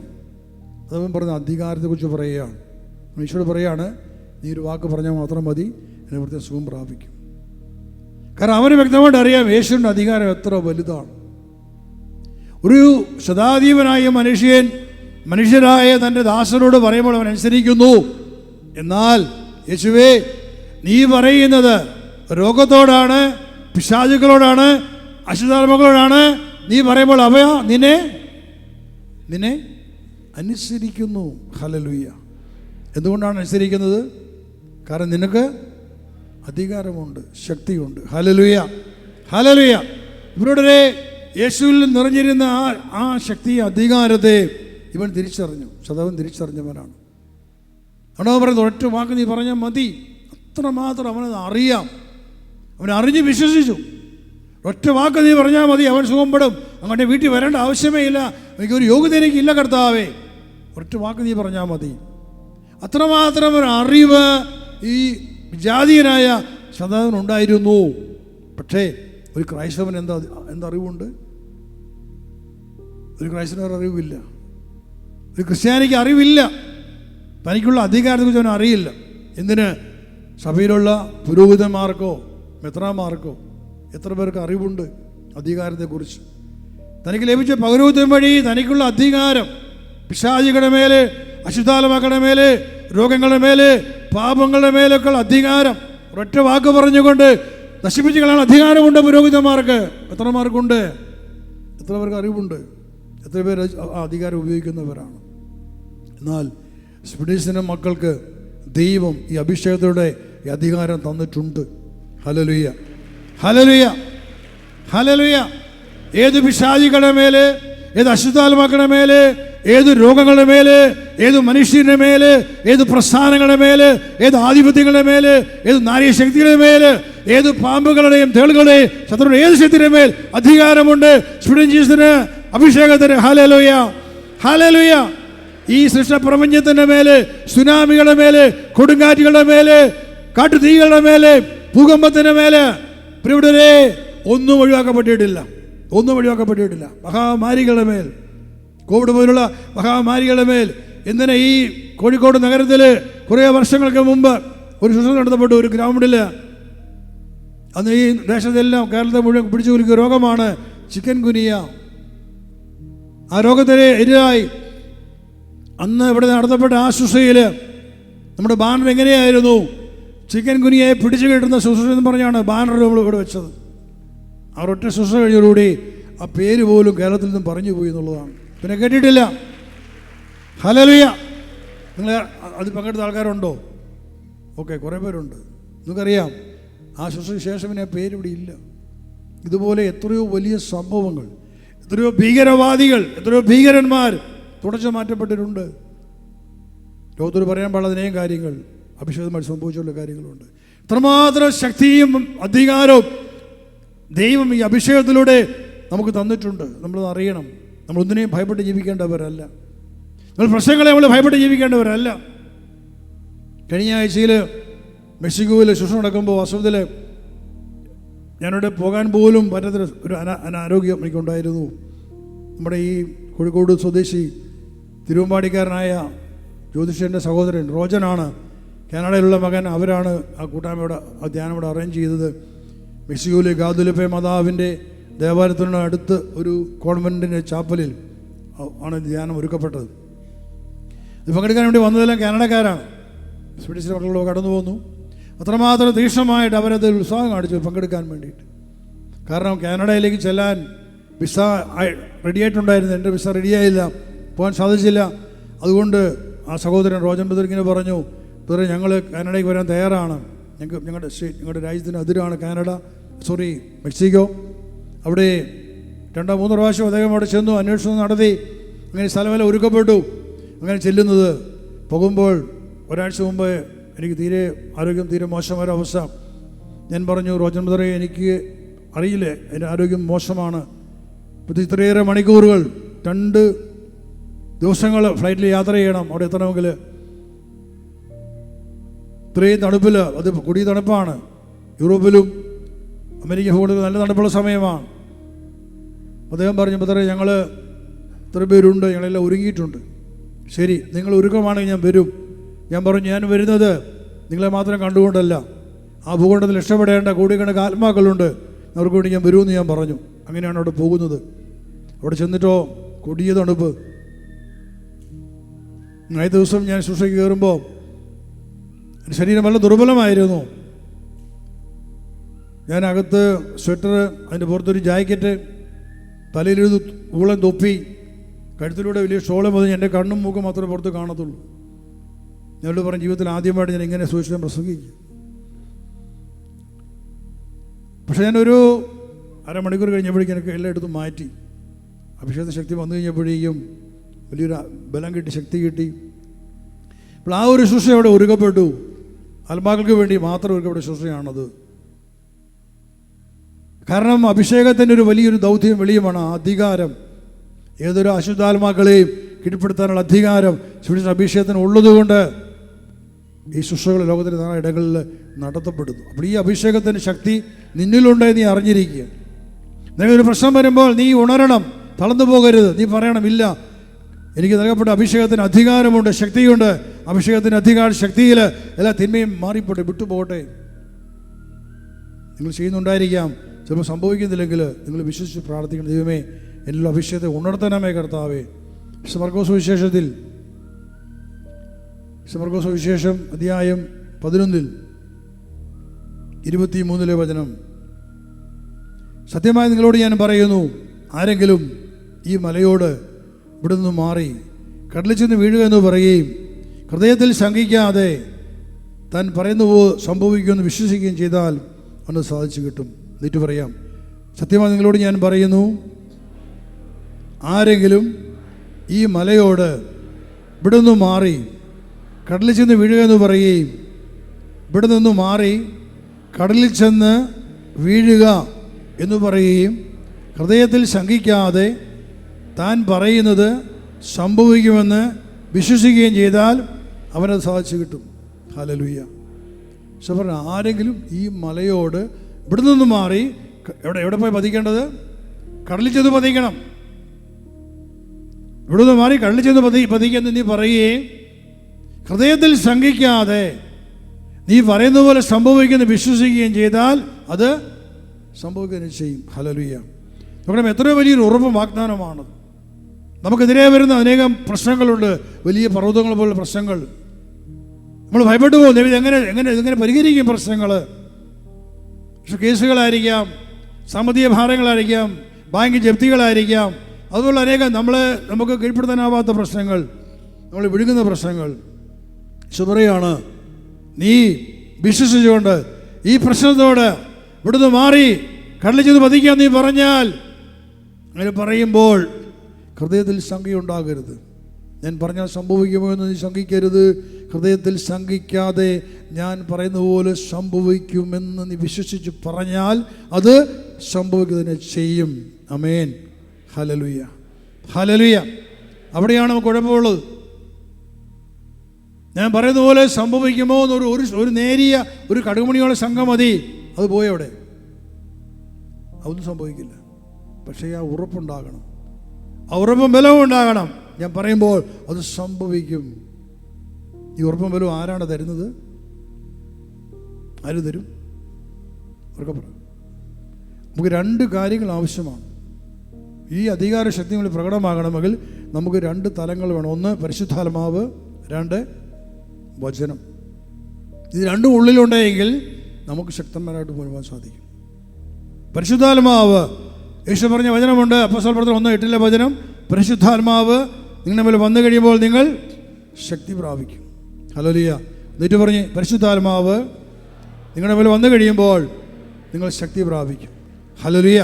അതവൻ പറഞ്ഞ അധികാരത്തെക്കുറിച്ച് പറയുകയാണ്. ഈശോട് പറയുകയാണ്, നീ ഒരു വാക്ക് പറഞ്ഞാൽ മാത്രം മതി, എന്നെ പ്രത്യേകം സുഖം പ്രാപിക്കും. കാരണം അവന് വ്യക്തമായിട്ട് അറിയാം യേശുവിൻ്റെ അധികാരം എത്ര വലുതാണ്. ഒരു ശതാധിപനായ മനുഷ്യരായ തൻ്റെ ദാസനോട് പറയുമ്പോൾ അവൻ അനുസരിക്കുന്നു. എന്നാൽ യേശുവേ, നീ പറയുന്നത് രോഗത്തോടാണ്, പിശാചുക്കളോടാണ്, അശുദ്ധാത്മാക്കളോടാണ്. നീ പറയുമ്പോൾ അവ നിന്നെ അനുസരിക്കുന്നു. ഹല്ലേലൂയ. എന്തുകൊണ്ടാണ് അനുസരിക്കുന്നത്? കാരണം നിനക്ക് അധികാരമുണ്ട്, ശക്തിയുണ്ട്. Hallelujah, hallelujah. ഇവരുടെ യേശുവിൽ നിറഞ്ഞിരുന്ന ആ ശക്തി, അധികാരത്തെ ഇവൻ തിരിച്ചറിഞ്ഞു. ശതാധിപൻ തിരിച്ചറിഞ്ഞവനാണ്. ആണോ പറയുന്നത്, ഒറ്റ വാക്ക് നീ പറഞ്ഞാൽ മതി. അത്രമാത്രം അവനത് അറിയാം. അവൻ അറിഞ്ഞ് വിശ്വസിച്ചു. ഒറ്റ വാക്ക് നീ പറഞ്ഞാൽ മതി, അവൻ സുഖപ്പെടും. അങ്ങോട്ട് വീട്ടിൽ വരേണ്ട ആവശ്യമേ ഇല്ല, എനിക്കൊരു യോഗ്യത എനിക്കില്ല കർത്താവേ, ഒറ്റ വാക്ക് നീ പറഞ്ഞാൽ മതി. അത്രമാത്രം ഒരു അറിവ് ഈ ജാതീയനായ ശതാധിപനുണ്ടായിരുന്നു. പക്ഷേ ഒരു ക്രൈസ്തവൻ എന്തറിവുണ്ട്? ഒരു ക്രൈസ്തവന് അറിവില്ല. ഒരു ക്രിസ്ത്യാനിക്ക് അറിവില്ല. തനിക്കുള്ള അധികാരത്തെക്കുറിച്ച് അവൻ അറിയില്ല. എന്തിന്? സഭയിലുള്ള പുരോഹിതന്മാർക്കോ മെത്രാന്മാർക്കോ എത്ര പേർക്ക് അറിവുണ്ട് അധികാരത്തെക്കുറിച്ച്? തനിക്ക് ലഭിച്ച പൗരോഹിത്യം വഴി തനിക്കുള്ള അധികാരം, പിശാചുകളുടെ മേലെ, അശുദ്ധാത്മാക്കളുടെ മേലെ, രോഗങ്ങളുടെ മേലെ, പാപങ്ങളുടെ മേലൊക്കെ അധികാരം ഒരൊറ്റ വാക്ക് പറഞ്ഞുകൊണ്ട് നശിപ്പിച്ച് കളയാൻ അധികാരമുണ്ട് പുരോഹിതന്മാർക്ക്. മെത്രാന്മാർക്കുണ്ട്. എത്ര പേർക്ക് അറിവുണ്ട്? എത്ര പേര് ആ അധികാരം ഉപയോഗിക്കുന്നവരാണ്? എന്നാൽ സ്പിഡീസിൻ്റെ മക്കൾക്ക് ദൈവം ഈ അഭിഷേകത്തോടെ ഈ അധികാരം തന്നിട്ടുണ്ട്. ഹല്ലേലൂയ, ഹല്ലേലൂയ, ഹല്ലേലൂയ. ഏത് പിശാചുകളുടെ മേലെ, ഏത് അശുദ്ധാത്മാക്കളുടെ മേലെ, ഏത് രോഗങ്ങളുടെ മേലെ, ഏത് മനുഷ്യരുടെ മേലെ, ഏത് പ്രസ്ഥാനങ്ങളുടെ മേലെ, ഏത് ആധിപത്യങ്ങളുടെ മേലെ, ഏത് നാരീശക്തികളുടെ മേലെ ഏത് പാമ്പുകളുടെയും തേളുകളുടെയും ശത്രുക്കളുടെ ഏത് ശക്തിയുടെ മേൽ അധികാരമുണ്ട്. ജീസസിന് അഭിഷേകത്തിന് ഹല്ലേലൂയ, ഹല്ലേലൂയ. ഈ സൃഷ്ടപ്രപഞ്ചത്തിന്റെ മേലെ, സുനാമികളുടെ മേലെ, കൊടുങ്കാറ്റുകളുടെ മേലെ, കാട്ടുതീകളുടെ മേലെ, ഭൂകമ്പത്തിന്റെ മേലെ പ്രിയപ്പെട്ടവരെ ഒന്നും ഒഴിവാക്കപ്പെട്ടിട്ടില്ല, ഒന്നും ഒഴിവാക്കപ്പെട്ടിട്ടില്ല. മഹാമാരികളുടെ മേൽ, കോവിഡ് പോലുള്ള മഹാമാരികളുടെ മേൽ. എന്തിനാ ഈ കോഴിക്കോട് നഗരത്തിൽ കുറേ വർഷങ്ങൾക്ക് മുമ്പ് ഒരു ശുശ്രൂഷ നടത്തപ്പെട്ടു. ഒരു ഗ്രൗണ്ടിൽ അന്ന് ഈ ദേശത്തെല്ലാം കേരളത്തെ മുഴുവൻ പിടിച്ചു കുലുക്കിയ രോഗമാണ് ചിക്കൻ ഗുനിയ. ആ രോഗത്തിന് എതിരായി അന്ന് ഇവിടെ നടത്തപ്പെട്ട ആ ശുശ്രൂഷയിൽ നമ്മുടെ ബാനർ എങ്ങനെയായിരുന്നു? ചിക്കൻ ഗുനിയയെ പിടിച്ചു കെട്ടുന്ന ശുശ്രൂഷ എന്ന് പറഞ്ഞാണ് ബാനർ നമ്മൾ ഇവിടെ വെച്ചത്. ആ ഒറ്റ ശുശ്രൂഷ കഴിഞ്ഞോടുകൂടി ആ പേര് പോലും കേരളത്തിൽ നിന്നും പറഞ്ഞു പോയി എന്നുള്ളതാണ്. പിന്നെ കേട്ടിട്ടില്ല. ഹല്ലേലൂയ. നിങ്ങൾ അത് പങ്കെടുത്ത ആൾക്കാരുണ്ടോ? ഓക്കെ, കുറേ പേരുണ്ട്. നിങ്ങൾക്കറിയാം ആ ശുശ്രൂഷയ്ക്ക് ശേഷം പിന്നെ പേര് ഇവിടെ ഇല്ല. ഇതുപോലെ എത്രയോ വലിയ സംഭവങ്ങൾ, എത്രയോ ഭീകരവാദികൾ, എത്രയോ ഭീകരന്മാർ തുടച്ചു മാറ്റപ്പെട്ടിട്ടുണ്ട്. ലോകത്തോട് പറയാൻ പാടില്ല അനേകം കാര്യങ്ങൾ അഭിഷേകമായി സംഭവിച്ചുള്ള കാര്യങ്ങളുണ്ട്. ഇത്രമാത്രം ശക്തിയും അധികാരവും ദൈവം ഈ അഭിഷേകത്തിലൂടെ നമുക്ക് തന്നിട്ടുണ്ട്. നമ്മളത് അറിയണം. നമ്മളൊന്നിനെയും ഭയപ്പെട്ട് ജീവിക്കേണ്ടവരല്ല. നമ്മൾ പ്രശ്നങ്ങളെ നമ്മൾ ഭയപ്പെട്ട് ജീവിക്കേണ്ടവരല്ല. കഴിഞ്ഞ ആഴ്ചയിൽ മെക്സിക്കോയിൽ ശുശ്രൂഷ നടക്കുമ്പോൾ വാസ്തവത്തിൽ ഞാനിവിടെ പോകാൻ പോലും പറ്റാത്ത ഒരു അനാരോഗ്യം എനിക്കുണ്ടായിരുന്നു. നമ്മുടെ ഈ കോഴിക്കോട് സ്വദേശി തിരുവമ്പാടിക്കാരനായ ജ്യോതിഷൻ്റെ സഹോദരൻ റോജനാണ്, കാനഡയിലുള്ള മകൻ. അവരാണ് ആ കൂട്ടായ്മയുടെ ആ ധ്യാനം ഇവിടെ അറേഞ്ച് ചെയ്തത്. മെക്സിക്കോയിലെ ഗാദുലപ്പെ മാതാവിൻ്റെ ദേവാലയത്തിനോട് അടുത്ത് ഒരു കോൺവെൻറ്റിൻ്റെ ചാപ്പലിൽ ആണ് ധ്യാനം ഒരുക്കപ്പെട്ടത്. ഇത് പങ്കെടുക്കാൻ വേണ്ടി വന്നതെല്ലാം കാനഡക്കാരാണ്. സ്വീഡിഷിലെ മക്കളോ കടന്നു പോന്നു. അത്രമാത്രം തീക്ഷണമായിട്ട് അവരത് ഉത്സാഹം കാണിച്ചു പങ്കെടുക്കാൻ വേണ്ടിയിട്ട്. കാരണം കാനഡയിലേക്ക് ചെല്ലാൻ വിസ റെഡിയായിട്ടുണ്ടായിരുന്നു. എൻ്റെ വിസ റെഡിയായില്ല, പോകാൻ സാധിച്ചില്ല. അതുകൊണ്ട് ആ സഹോദരൻ റോജൻ ബദർ ഇങ്ങനെ പറഞ്ഞു, ബദറെ ഞങ്ങൾ കാനഡയ്ക്ക് വരാൻ തയ്യാറാണ്. ഞങ്ങളുടെ രാജ്യത്തിന് അതിരാണ് കാനഡ, മെക്സിക്കോ. അവിടെ 2-3 പ്രാവശ്യം അദ്ദേഹം അവിടെ ചെന്നു, അന്വേഷണം നടത്തി. അങ്ങനെ സ്ഥലമെല്ലാം ഒരുക്കപ്പെട്ടു. അങ്ങനെ ചെല്ലുന്നത് പോകുമ്പോൾ ഒരാഴ്ച മുമ്പ് എനിക്ക് ആരോഗ്യം തീരെ മോശമായ അവസ്ഥ. ഞാൻ പറഞ്ഞു, റോജൻ ബദറെ എനിക്ക് അറിയില്ലേ, എൻ്റെ ആരോഗ്യം മോശമാണ്. ഇത്രയേറെ മണിക്കൂറുകൾ 2 ദിവസങ്ങൾ ഫ്ലൈറ്റിൽ യാത്ര ചെയ്യണം അവിടെ എത്തണമെങ്കിൽ. ഇത്രയും തണുപ്പിൽ, അത് കൊടിയ തണുപ്പാണ്. യൂറോപ്പിലും അമേരിക്ക ഭൂഖണ്ഡത്തിലും നല്ല തണുപ്പുള്ള സമയമാണ്. അദ്ദേഹം പറഞ്ഞു, ബദറെ ഞങ്ങൾ ഇത്ര പേരുണ്ട്, ഞങ്ങളെല്ലാം ഒരുങ്ങിയിട്ടുണ്ട്. ശരി, നിങ്ങൾ ഒരുക്കമാണെങ്കിൽ ഞാൻ വരും. ഞാൻ പറഞ്ഞു, ഞാൻ വരുന്നത് നിങ്ങളെ മാത്രം കണ്ടുകൊണ്ടല്ല, ആ ഭൂഖണ്ഡത്തിൽ രക്ഷപ്പെടേണ്ട കോടിക്കണക്കിന് ആത്മാക്കളുണ്ട്, അവർക്ക് വേണ്ടി ഞാൻ വരുമെന്ന് ഞാൻ പറഞ്ഞു. അങ്ങനെയാണ് അവിടെ പോകുന്നത്. അവിടെ ചെന്നിട്ടോ കൊടിയ തണുപ്പ്. ആദ്യ ദിവസം ഞാൻ ശുശ്രൂഷയ്ക്ക് കയറുമ്പോൾ എൻ്റെ ശരീരം വളരെ ദുർബലമായിരുന്നു. ഞാൻ അകത്ത് സ്വെറ്റർ, അതിൻ്റെ പുറത്തൊരു ജാക്കറ്റ്, തലയിലൊരു ഊളൻ തൊപ്പി, കഴുത്തിലൂടെ വലിയ ഷോള് മതി. എൻ്റെ കണ്ണും മൂക്കും മാത്രമേ പുറത്ത് കാണത്തുള്ളൂ. ഞാനോട് പറഞ്ഞ ജീവിതത്തിൽ ആദ്യമായിട്ട് ഞാൻ ഇങ്ങനെ സൂക്ഷിക്കാൻ പ്രസംഗിക്കും. പക്ഷേ ഞാനൊരു അരമണിക്കൂർ കഴിഞ്ഞപ്പോഴേക്കും എനിക്ക് എല്ലായിടത്തും മാറ്റി. അഭിഷേക ശക്തി വന്നു കഴിഞ്ഞപ്പോഴേക്കും വലിയൊരു ബലം കിട്ടി, ശക്തി കിട്ടി. അപ്പോൾ ആ ഒരു ശുശ്രൂഷ അവിടെ ഒരുക്കപ്പെട്ടു. ആത്മാക്കൾക്ക് വേണ്ടി മാത്രം ഒരുക്കപ്പെട്ട ശുശ്രൂഷയാണത്. കാരണം അഭിഷേകത്തിൻ്റെ ഒരു വലിയൊരു ദൗത്യം വെളിയുമാണ് അധികാരം. ഏതൊരു അശുദ്ധാത്മാക്കളെയും കീഴ്പ്പെടുത്താനുള്ള അധികാരം അഭിഷേകത്തിന് ഉള്ളതുകൊണ്ട് ഈ ശുശ്രൂഷകൾ ലോകത്തിൻ്റെ നാല് ഇടങ്ങളിൽ നടത്തപ്പെടുന്നു. അപ്പോൾ ഈ അഭിഷേകത്തിൻ്റെ ശക്തി നിന്നിലുണ്ട് നീ അറിഞ്ഞിരിക്കുക. നിനക്കൊരു പ്രശ്നം വരുമ്പോൾ നീ ഉണരണം, തളർന്നു പോകരുത്. നീ പറയണം, ഇല്ല, എനിക്ക് നൽകപ്പെട്ട അഭിഷേകത്തിന് അധികാരമുണ്ട്, ശക്തിയുണ്ട്. അഭിഷേകത്തിൻ്റെ അധികാര ശക്തിയിൽ എല്ലാ തിന്മയും മാറിപ്പോട്ടെ, വിട്ടുപോകട്ടെ. നിങ്ങൾ ചെയ്യുന്നുണ്ടായിരിക്കാം, ചിലപ്പോൾ സംഭവിക്കുന്നില്ലെങ്കിൽ നിങ്ങൾ വിശ്വസിച്ച് പ്രാർത്ഥിക്കണം. ദൈവമേ, എല്ലാ അഭിഷേകത്തെ ഉണർത്തണമേ കർത്താവേ. മർക്കോസ് വിശേഷം അധ്യായം 11 23 വചനം. സത്യമായി നിങ്ങളോട് ഞാൻ പറയുന്നു, ആരെങ്കിലും ഈ മലയോട് ഇവിടെ നിന്ന് മാറി കടലിൽ ചെന്ന് വീഴുക എന്ന് പറയുകയും ഹൃദയത്തിൽ ശങ്കിക്കാതെ താൻ പറയുന്നുവോ സംഭവിക്കുമെന്ന് വിശ്വസിക്കുകയും ചെയ്താൽ അവന് സാധിച്ചു കിട്ടും. എന്നിട്ട് പറയാം, സത്യമായി നിങ്ങളോട് ഞാൻ പറയുന്നു, ആരെങ്കിലും ഈ മലയോട് ഇവിടെ നിന്ന് മാറി കടലിൽ ചെന്ന് വീഴുക എന്ന് പറയുകയും ഇവിടെ നിന്ന് മാറി കടലിൽ ചെന്ന് വീഴുക എന്ന് പറയുകയും ഹൃദയത്തിൽ ശങ്കിക്കാതെ താൻ പറയുന്നത് സംഭവിക്കുമെന്ന് വിശ്വസിക്കുകയും ചെയ്താൽ അവനത് സാധിച്ചു കിട്ടും. ഹല്ലേലൂയ. പക്ഷെ പറഞ്ഞ ആരെങ്കിലും ഈ മലയോട് ഇവിടെ നിന്ന് മാറി എവിടെ പോയി പതിക്കേണ്ടത്? കടലിൽ ചെന്ന് പതിക്കണം. ഇവിടെ നിന്ന് മാറി കടലിൽ ചെന്ന് പതിക്കെന്ന് നീ പറയുകയും ഹൃദയത്തിൽ ശങ്കിക്കാതെ നീ പറയുന്ന പോലെ സംഭവിക്കുന്ന വിശ്വസിക്കുകയും ചെയ്താൽ അത് സംഭവിക്കുകയും ചെയ്യും. ഹല്ലേലൂയ. നമ്മുടെ എത്രയോ വലിയൊരു ഉറപ്പും വാഗ്ദാനമാണ്. നമുക്കെതിരെ വരുന്ന അനേകം പ്രശ്നങ്ങളുണ്ട്, വലിയ പർവ്വതങ്ങൾ പോലുള്ള പ്രശ്നങ്ങൾ. നമ്മൾ ഭയപ്പെട്ടു പോകും, എങ്ങനെ പരിഹരിക്കും പ്രശ്നങ്ങൾ? പക്ഷെ കേസുകളായിരിക്കാം, സാമ്പത്തിക ഭാരങ്ങളായിരിക്കാം, ബാങ്ക് ജപ്തികളായിരിക്കാം, അതുപോലെ അനേകം നമുക്ക് കീഴ്പ്പെടുത്താനാവാത്ത പ്രശ്നങ്ങൾ, നമ്മൾ വിഴുങ്ങുന്ന പ്രശ്നങ്ങൾ. ശുഭറയാണ്, നീ വിശ്വസിച്ചുകൊണ്ട് ഈ പ്രശ്നത്തോട് ഇവിടുന്ന് മാറി കടലിൽ ചെന്ന് പതിക്കാൻ നീ പറഞ്ഞാൽ, അങ്ങനെ പറയുമ്പോൾ ഹൃദയത്തിൽ ശങ്കയുണ്ടാകരുത്. ഞാൻ പറഞ്ഞാൽ സംഭവിക്കുമോ എന്ന് നീ ശങ്കിക്കരുത്. ഹൃദയത്തിൽ ശങ്കിക്കാതെ ഞാൻ പറയുന്ന പോലെ സംഭവിക്കുമെന്ന് നീ വിശ്വസിച്ച് പറഞ്ഞാൽ അത് സംഭവിക്കുക തന്നെ ചെയ്യും. ആമേൻ. ഹല്ലേലൂയ. ഹല്ലേലൂയ. അവിടെയാണ് നമുക്ക് കുഴപ്പമുള്ളത്. ഞാൻ പറയുന്ന പോലെ സംഭവിക്കുമോ എന്നൊരു ഒരു നേരിയ ഒരു കടുകുമണിയോളം സംഘം മതി, അത് പോയവിടെ അതൊന്നും സംഭവിക്കില്ല. പക്ഷേ ആ ഉറപ്പുണ്ടാകണം, ആ ഉറപ്പും ബലവും ഉണ്ടാകണം. ഞാൻ പറയുമ്പോൾ അത് സംഭവിക്കും. ഈ ഉറപ്പും ബലവും ആരാണ് തരുന്നത്? ആര് തരും? അവർക്ക് പറയാം. നമുക്ക് രണ്ട് കാര്യങ്ങൾ ആവശ്യമാണ്. ഈ അധികാര ശക്തി നമ്മൾ പ്രകടമാകണമെങ്കിൽ നമുക്ക് രണ്ട് തലങ്ങൾ വേണം. ഒന്ന് പരിശുദ്ധാത്മാവ്, രണ്ട് വചനം. ഇത് രണ്ടും ഉള്ളിലുണ്ടെങ്കിൽ നമുക്ക് ശക്തന്മാരായിട്ട് മുഴുവാൻ സാധിക്കും. പരിശുദ്ധാത്മാവ്, യേശു പറഞ്ഞ വചനമുണ്ട്, അപ്പോസ്തലർ പ്രവർത്തനം 1:8 വചനം, പരിശുദ്ധാത്മാവ് നിങ്ങളുടെ മേൽ വന്നു കഴിയുമ്പോൾ നിങ്ങൾ ശക്തി പ്രാപിക്കും. ഹല്ലേലൂയ. എന്നിട്ട് പറഞ്ഞ് പരിശുദ്ധാത്മാവ് നിങ്ങളുടെ മേൽ വന്നു കഴിയുമ്പോൾ നിങ്ങൾ ശക്തി പ്രാപിക്കും. ഹല്ലേലൂയ.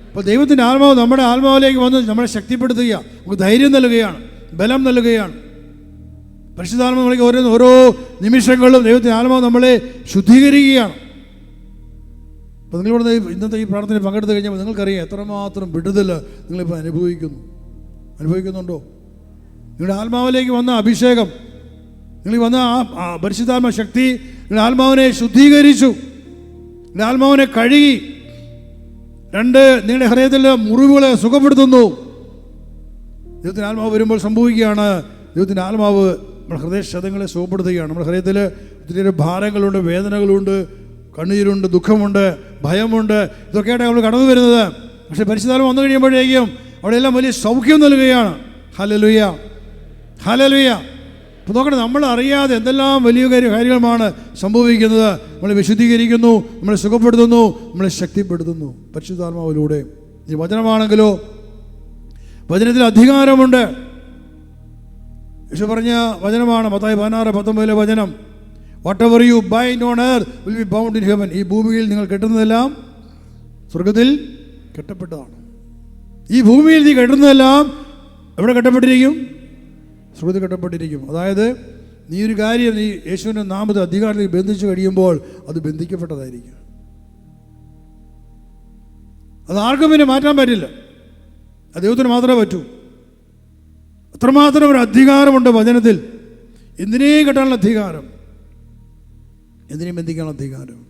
അപ്പോൾ ദൈവത്തിൻ്റെ ആത്മാവ് നമ്മുടെ ആത്മാവിലേക്ക് വന്ന് നമ്മളെ ശക്തിപ്പെടുത്തുക, നമുക്ക് ധൈര്യം നൽകുകയാണ്, ബലം നൽകുകയാണ്. പരിശുദ്ധാത്മാവിലേക്ക് ഓരോ നിമിഷങ്ങളിലും ദൈവത്തിൻ്റെ ആത്മാവ് നമ്മളെ ശുദ്ധീകരിക്കുകയാണ്. അപ്പോൾ നിങ്ങളിവിടെ ഇന്നത്തെ ഈ പ്രാർത്ഥനയിൽ പങ്കെടുത്ത് കഴിഞ്ഞപ്പോൾ നിങ്ങൾക്കറിയാം എത്രമാത്രം വിടുതൽ നിങ്ങളിപ്പോൾ അനുഭവിക്കുന്നുണ്ടോ? നിങ്ങളുടെ ആത്മാവിലേക്ക് വന്ന അഭിഷേകം, നിങ്ങൾ വന്ന ആ പരിശുദ്ധാത്മ ശക്തി നിങ്ങളുടെ ആത്മാവിനെ ശുദ്ധീകരിച്ചു, നിങ്ങളുടെ ആത്മാവിനെ കഴുകി. രണ്ട്, നിങ്ങളുടെ ഹൃദയത്തിലെ മുറിവുകളെ സുഖപ്പെടുത്തുന്നു. ദൈവത്തിൻ്റെ ആത്മാവ് വരുമ്പോൾ സംഭവിക്കുകയാണ്, ദൈവത്തിൻ്റെ ആത്മാവ് നമ്മുടെ ഹൃദയക്ഷതങ്ങളെ സുഖപ്പെടുത്തുകയാണ്. നമ്മുടെ ഹൃദയത്തിൽ ഒത്തിരി ഭാരങ്ങളുണ്ട്, വേദനകളുണ്ട്, കണ്ണീരുണ്ട്, ദുഃഖമുണ്ട്, ഭയമുണ്ട്, ഇതൊക്കെയായിട്ട് നമ്മൾ കടന്നു വരുന്നത്. പക്ഷേ പരിശുദ്ധാത്മാവ് വന്നു കഴിയുമ്പോഴേക്കും അവിടെയെല്ലാം വലിയ സൗഖ്യം നൽകുകയാണ്. ഹല്ലേലൂയ. ഹല്ലേലൂയ. അപ്പോൾ നോക്കണം, നമ്മൾ അറിയാതെ എന്തെല്ലാം വലിയ കാര്യങ്ങളാണ് സംഭവിക്കുന്നത്. നമ്മളെ വിശുദ്ധീകരിക്കുന്നു, നമ്മളെ സുഖപ്പെടുത്തുന്നു, നമ്മളെ ശക്തിപ്പെടുത്തുന്നു പരിശുദ്ധാത്മാവിലൂടെ. ഈ വചനമാണെങ്കിലോ വചനത്തിൽ അധികാരമുണ്ട്. യേശു പറഞ്ഞ വചനമാണ് മത്തായി 16:19 വചനം, whatever you bind on earth will be bound in heaven. ഈ ഭൂമിയിൽ നിങ്ങൾ കെട്ടുന്നതെല്ലാം സ്വർഗത്തിൽ കെട്ടപ്പെട്ടതാണ്. ഈ ഭൂമിയിൽ നീ കെട്ടുന്നതെല്ലാം എവിടെ കെട്ടപ്പെട്ടിരിക്കും? സ്വർഗത്തിൽ കെട്ടപ്പെട്ടിരിക്കും. അതായത് നീ ഒരു കാര്യം നീ യേശുവിൻ്റെ നാമത്തിൽ അധികാരത്തിൽ ബന്ധിച്ചു കഴിയുമ്പോൾ അത് ബന്ധിക്കപ്പെട്ടതായിരിക്കും. അത് ആർക്കും പിന്നെ മാറ്റാൻ പറ്റില്ല, അത് ദൈവത്തിന് മാത്രമേ പറ്റൂ. അത്രമാത്രം ഒരു അധികാരമുണ്ട് വചനത്തിൽ. എന്തിനേയും കെട്ടാനുള്ള അധികാരം, എന്തിനേയും ബന്ധിക്കാനുള്ള അധികാരം.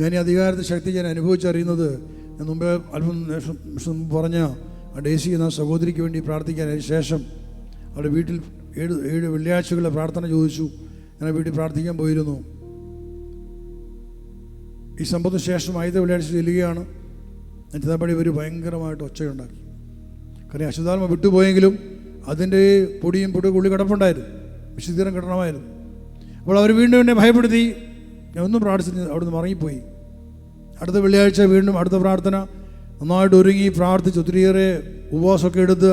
ഞാൻ ഈ അധികാരത്തെ ശക്തി ഞാൻ അനുഭവിച്ചറിയുന്നത്, ഞാൻ മുമ്പേ അല്പം പറഞ്ഞ ആ ഡേസി എന്ന സഹോദരിക്ക് വേണ്ടി പ്രാർത്ഥിക്കാൻ ശേഷം അവരുടെ വീട്ടിൽ 7 വെള്ളിയാഴ്ചകളിലെ പ്രാർത്ഥന ചോദിച്ചു. ഞാൻ വീട്ടിൽ പ്രാർത്ഥിക്കാൻ പോയിരുന്നു. ഈ സംഭവത്തിന് ശേഷം 5 വെള്ളിയാഴ്ച ചെല്ലുകയാണ്. എന്നിട്ടപ്പടി ഇവർ ഭയങ്കരമായിട്ട് ഒച്ചയുണ്ടാക്കി. കാരണം അശുദ്ധാത്മ വിട്ടുപോയെങ്കിലും അതിൻ്റെ പൊടിയും ഉള്ളി കിടപ്പുണ്ടായിരുന്നു, വിശുദ്ധീകരണം കിട്ടണമായിരുന്നു. അപ്പോൾ അവർ വീണ്ടും എന്നെ ഭയപ്പെടുത്തി. ഞാൻ ഒന്നും പ്രാർത്ഥിച്ചിട്ട് അവിടുന്ന് മറങ്ങിപ്പോയി. അടുത്ത വെള്ളിയാഴ്ച വീണ്ടും അടുത്ത പ്രാർത്ഥന നന്നായിട്ട് ഒരുങ്ങി പ്രാർത്ഥിച്ച് ഒത്തിരിയേറെ ഉപവാസമൊക്കെ എടുത്ത്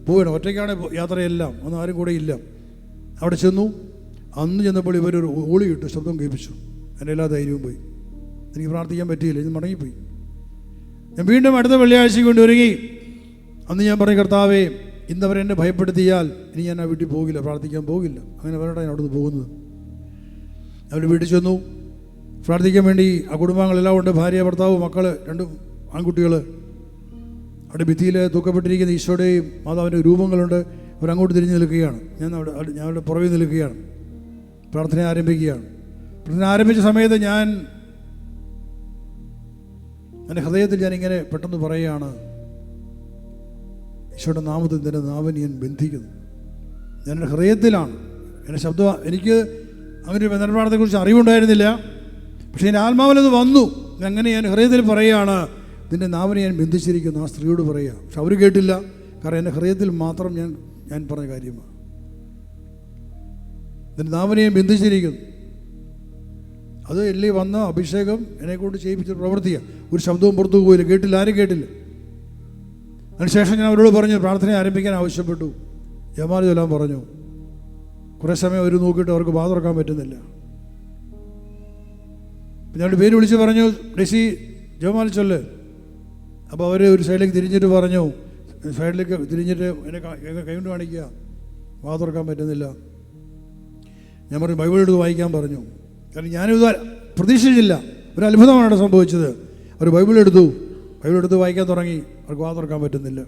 പോവുകയാണ്. ഒറ്റയ്ക്കാണ് യാത്രയെല്ലാം, ഒന്നും ആരും കൂടെ ഇല്ല. അവിടെ ചെന്നു. അന്ന് ചെന്നപ്പോൾ ഇവരൊരു ഓളി ഇട്ട് ശബ്ദം കേൾപ്പിച്ചു. എൻ്റെ എല്ലാ ധൈര്യവും പോയി, എനിക്ക് പ്രാർത്ഥിക്കാൻ പറ്റിയില്ല, ഇത് മടങ്ങിപ്പോയി. ഞാൻ വീണ്ടും അടുത്ത വെള്ളിയാഴ്ചയ്ക്ക് വേണ്ടി ഒരുങ്ങി. അന്ന് ഞാൻ പറഞ്ഞു, കർത്താവേ, ഇന്നവരെന്നെ ഭയപ്പെടുത്തിയാൽ ഇനി ഞാൻ ആ വീട്ടിൽ പോകില്ല, പ്രാർത്ഥിക്കാൻ പോകില്ല. അങ്ങനെ അവരോടാണ് ഞാൻ അവിടുന്ന് പോകുന്നത്. അവർ വീട്ടിൽ ചെന്നു. പ്രാർത്ഥിക്കാൻ വേണ്ടി ആ കുടുംബാംഗങ്ങളെല്ലാം ഉണ്ട്. ഭാര്യ, ഭർത്താവ്, മക്കൾ, 2 ആൺകുട്ടികൾ. അവിടെ ഭിത്തിയിൽ തൂക്കപ്പെട്ടിരിക്കുന്ന ഈശോയുടെയും മാതാവിൻ്റെ രൂപങ്ങളുണ്ട്. അവരങ്ങോട്ട് തിരിഞ്ഞ് നിൽക്കുകയാണ്. ഞാൻ അവിടെ പുറകിൽ നിൽക്കുകയാണ്. പ്രാർത്ഥന ആരംഭിക്കുകയാണ്. പ്രാർത്ഥന ആരംഭിച്ച സമയത്ത് എൻ്റെ ഹൃദയത്തിൽ ഞാനിങ്ങനെ പെട്ടെന്ന് പറയുകയാണ്, ഈശോയുടെ നാമത്തിൽ നിൻ്റെ നാവിനെ ഞാൻ ബന്ധിക്കുന്നു. എൻ്റെ ഹൃദയത്തിലാണ് എൻ്റെ ശബ്ദം. എനിക്ക് അങ്ങനെ ഒരു ബന്ധനപ്രാർത്ഥനയെക്കുറിച്ച് അറിവുണ്ടായിരുന്നില്ല. പക്ഷേ എൻ്റെ ആത്മാവിലത് വന്നു. അങ്ങനെ ഞാൻ ഹൃദയത്തിൽ പറയുകയാണ്, നിൻ്റെ നാവിനെ ഞാൻ ബന്ധിച്ചിരിക്കുന്നു. ആ സ്ത്രീയോട് പറയുക. പക്ഷെ അവർ കേട്ടില്ല. കാരണം എൻ്റെ ഹൃദയത്തിൽ മാത്രം ഞാൻ പറഞ്ഞ കാര്യമാണ്. നിൻ്റെ നാവിനെ ഞാൻ ബന്ധിച്ചിരിക്കുന്നു. അത് എല്ലി വന്ന അഭിഷേകം എന്നെക്കൊണ്ട് ചെയ്യിപ്പിച്ച പ്രവൃത്തിയാണ്. ഒരു ശബ്ദവും പുറത്തു പോയില്ല. കേട്ടില്ല, ആരും കേട്ടില്ല. അതിനുശേഷം ഞാൻ അവരോട് പറഞ്ഞു, പ്രാർത്ഥന ആരംഭിക്കാൻ ആവശ്യപ്പെട്ടു. ജപമാല ചൊല്ലാൻ പറഞ്ഞു. കുറേ സമയം അവർ നോക്കിയിട്ട് അവർക്ക് വാ തുറക്കാൻ പറ്റുന്നില്ല. ഞങ്ങളുടെ പേര് വിളിച്ച് പറഞ്ഞു, ഡെസി ജപമാല ചൊല്ല്. അപ്പോൾ അവർ ഒരു സൈഡിലേക്ക് തിരിഞ്ഞിട്ട് പറഞ്ഞു, സൈഡിലേക്ക് തിരിഞ്ഞിട്ട് എന്നെ കൈകൊണ്ട് കാണിക്കുക, വാ തുറക്കാൻ പറ്റുന്നില്ല. ഞാൻ പറഞ്ഞു, ബൈബിൾ എടുത്ത് വായിക്കാൻ പറഞ്ഞു. കാരണം ഞാനിത് പ്രതീക്ഷിച്ചില്ല. ഒരു അത്ഭുതമാണ് അവിടെ സംഭവിച്ചത്. അവർ ബൈബിൾ എടുത്ത് വായിക്കാൻ തുടങ്ങി. അവർക്ക് വാ തുറക്കാൻ പറ്റുന്നില്ല.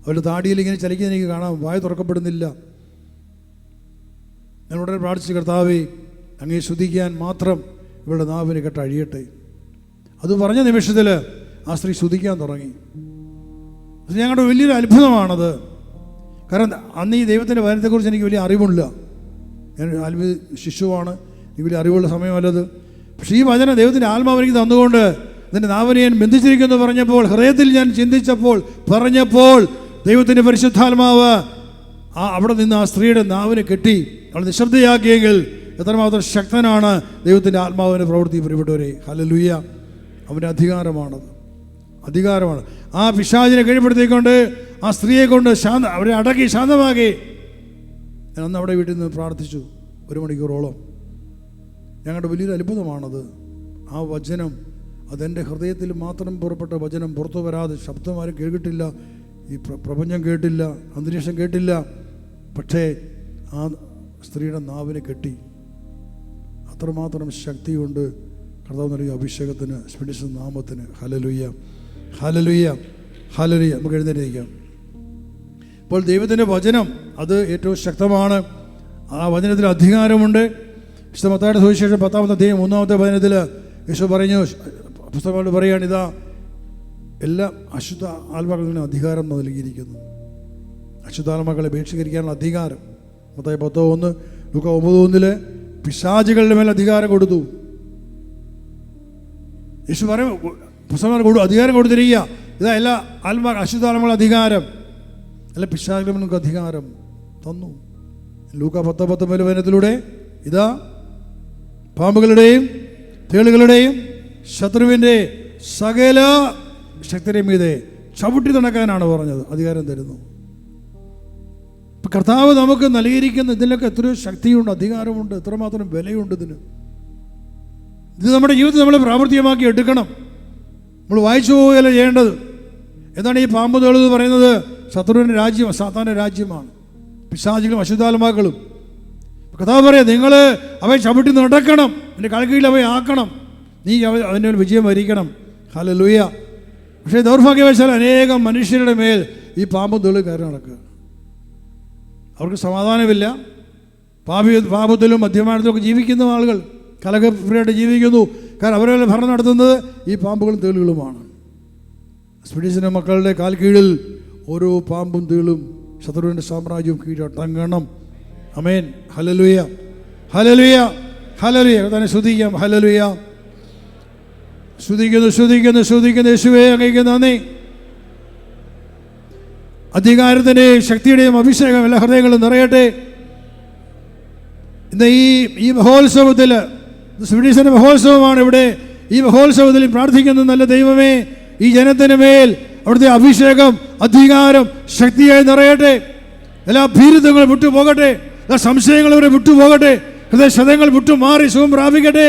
അവരുടെ താടിയിൽ ഇങ്ങനെ ചലിക്കുന്ന എനിക്ക് കാണാം. വായ തുറക്കപ്പെടുന്നില്ല. ഞാൻ ഉടനെ പ്രാർത്ഥിച്ചു, കർത്താവേ, അങ്ങേ സ്തുതിക്കാൻ മാത്രം ഇവരുടെ നാവിന് കെട്ടഴിയട്ടെ. അത് പറഞ്ഞ നിമിഷത്തിൽ ആ സ്ത്രീ സ്തുതിക്കാൻ തുടങ്ങി. അത് ഞങ്ങളുടെ വലിയൊരു അത്ഭുതമാണത്. കാരണം അന്ന് ഈ ദൈവത്തിൻ്റെ വചനത്തെക്കുറിച്ച് എനിക്ക് വലിയ അറിവില്ല. ഞാൻ ശിശുവാണ്. എനിക്ക് വലിയ അറിവുള്ള സമയമല്ലത്. പക്ഷേ ഈ വചനം ദൈവത്തിൻ്റെ ആത്മാവ് എനിക്ക് തന്നുകൊണ്ട് നിൻ്റെ നാവിനെ ഞാൻ ബന്ധിച്ചിരിക്കുന്നു പറഞ്ഞപ്പോൾ, ഹൃദയത്തിൽ ഞാൻ ചിന്തിച്ചപ്പോൾ, പറഞ്ഞപ്പോൾ ദൈവത്തിൻ്റെ പരിശുദ്ധാത്മാവ് അവിടെ നിന്ന് ആ സ്ത്രീയുടെ നാവിനെ കെട്ടി അവൾ നിശബ്ദയാക്കിയെങ്കിൽ എത്രമാത്രം ശക്തനാണ് ദൈവത്തിൻ്റെ ആത്മാവിൻ്റെ പ്രവൃത്തി. പ്രിയപ്പെട്ടവരെ, ഹല്ലേലൂയ. അവൻ്റെ അധികാരമാണ്. ആ പിശാചിനെ കീഴ്പ്പെടുത്തിക്കൊണ്ട് ആ സ്ത്രീയെ കൊണ്ട് അവരെ അടക്കി ശാന്തമാക്കി. ഞാൻ അന്ന് അവിടെ വീട്ടിൽ നിന്ന് പ്രാർത്ഥിച്ചു 1 മണിക്കൂറോളം. ഞങ്ങളുടെ വലിയൊരു അത്ഭുതമാണത്. ആ വചനം അതെൻ്റെ ഹൃദയത്തിൽ മാത്രം പുറപ്പെട്ട വചനം, പുറത്തു വരാതെ ശബ്ദമാരും കേട്ടിട്ടില്ല. ഈ പ്രപഞ്ചം കേട്ടില്ല, അന്തരീക്ഷം കേട്ടില്ല. പക്ഷേ ആ സ്ത്രീയുടെ നാവിനെ കെട്ടി. അത്രമാത്രം ശക്തിയുണ്ട് കർത്താവ് നൽകിയ അഭിഷേകത്തിന്, സ്പിരിറ്റ് നാമത്തിന്. ഹല്ലേലൂയ, ഹല്ലേലൂയ, ഹല്ലേലൂയ. നമുക്ക് എഴുന്നേറ്റിരിക്കാം. ഇപ്പോൾ ദൈവത്തിൻ്റെ വചനം അത് ഏറ്റവും ശക്തമാണ്. ആ വചനത്തിൽ അധികാരമുണ്ട്. വിശുദ്ധ മത്തായിയുടെ സുവിശേഷം 10-ാമത്തെ അധ്യായം 3-ാമത്തെ വചനത്തിൽ യേശു പറഞ്ഞു, പുസ്തകത്തോട് പറയുകയാണ്, ഇതാ എല്ലാ അശുദ്ധ ആത്മാക്കളിലും അധികാരം നൽകിയിരിക്കുന്നു. അശുദ്ധാത്മാക്കളെ ബഹിഷ്കരിക്കാനുള്ള അധികാരം. മത്തായി 10:1, ലൂക്ക 9:1 പിശാചുകളുടെ മേൽ അധികാരം കൊടുത്തു. യേശു പറയും, പുസ്തകം അധികാരം കൊടുത്തിരിക്കുക. ഇതാ എല്ലാ അശുദ്ധാത്മാക്കളുടെ അധികാരം, എല്ലാ പിശാചുകളുടെ മേൽ അധികാരം തന്നു. ലൂക്ക 10:19 വചനത്തിലൂടെ ഇതാ പാമ്പുകളുടെയും തേളുകളുടെയും ശത്രുവിൻ്റെ സകല ശക്തിയുടെ മീതെ ചവിട്ടി നടക്കാനാണ് പറഞ്ഞത്. അധികാരം തരുന്നു. ഇപ്പം കർത്താവ് നമുക്ക് നൽകിയിരിക്കുന്ന ഇതിലൊക്കെ എത്രയോ ശക്തിയുണ്ട്, അധികാരമുണ്ട്, എത്രമാത്രം വിലയുണ്ട് ഇതിന്. ഇത് നമ്മുടെ ജീവിതത്തിൽ നമ്മൾ പ്രാവർത്തികമാക്കി എടുക്കണം. നമ്മൾ വായിച്ചു പോവുകയല്ല ചെയ്യേണ്ടത്. എന്താണ് ഈ പാമ്പ് തേളെന്ന് പറയുന്നത്? ശത്രുവിൻ്റെ രാജ്യം, സാത്താൻ്റെ രാജ്യമാണ്. പിശാചുകളും അശുദ്ധാത്മാക്കളും. കർത്താവ് പറയാം, നിങ്ങൾ അവയെ ചവിട്ടി നടക്കണം, എൻ്റെ കാൽക്കീഴിൽ അവയെ ആക്കണം, നീ അതിൻ്റെ വിജയം വരിക്കണം. ഹല്ലേലൂയ. പക്ഷേ ദൗർഭാഗ്യവശാൽ അനേകം മനുഷ്യരുടെ മേൽ ഈ പാമ്പും തേളും കയറി നടക്കുക. അവർക്ക് സമാധാനമില്ല. പാപത്തിലും മദ്യപാനത്തിലും ഒക്കെ ജീവിക്കുന്ന ആളുകൾ കലഹപ്രിയമായിട്ട് ജീവിക്കുന്നു. കാരണം അവരെ ഭരണം നടത്തുന്നത് ഈ പാമ്പുകളും തേളുകളുമാണ്. സ്പിരിറ്റിൻ്റെ മക്കളുടെ കാൽ കീഴിൽ ഓരോ പാമ്പും തേളും ശത്രുവിൻ്റെ സാമ്രാജ്യവും കീഴടങ്ങണം. ആമേൻ. ഹല്ലേലൂയ, ഹല്ലേലൂയ, ഹല്ലേലൂയ. തന്നെ സ്തുതിക്കാം. ഹല്ലേലൂയ. സ്തുതിക്കുന്നു യേശുവേ, അങ്ങേക്ക് നന്ദി. അധികാരത്തിൻ്റെയും ശക്തിയുടെയും അഭിഷേകം എല്ലാ ഹൃദയങ്ങളും നിറയട്ടെ. ഇന്ന് ഈ മഹോത്സവത്തിൽ, സ്പിരിറ്റിൻ്റെ മഹോത്സവമാണ് ഇവിടെ. ഈ മഹോത്സവത്തിൽ പ്രാർത്ഥിക്കുന്ന നല്ല ദൈവമേ, ഈ ജനത്തിന് മേൽ അവിടുത്തെ അഭിഷേകം, അധികാരം, ശക്തിയായി നിറയട്ടെ. എല്ലാ ഭീരുത്വങ്ങളും വിട്ടുപോകട്ടെ, എല്ലാ സംശയങ്ങളും അവരെ വിട്ടുപോകട്ടെ, ഹൃദയശതങ്ങൾ വിട്ടുമാറി സുഖം പ്രാപിക്കട്ടെ,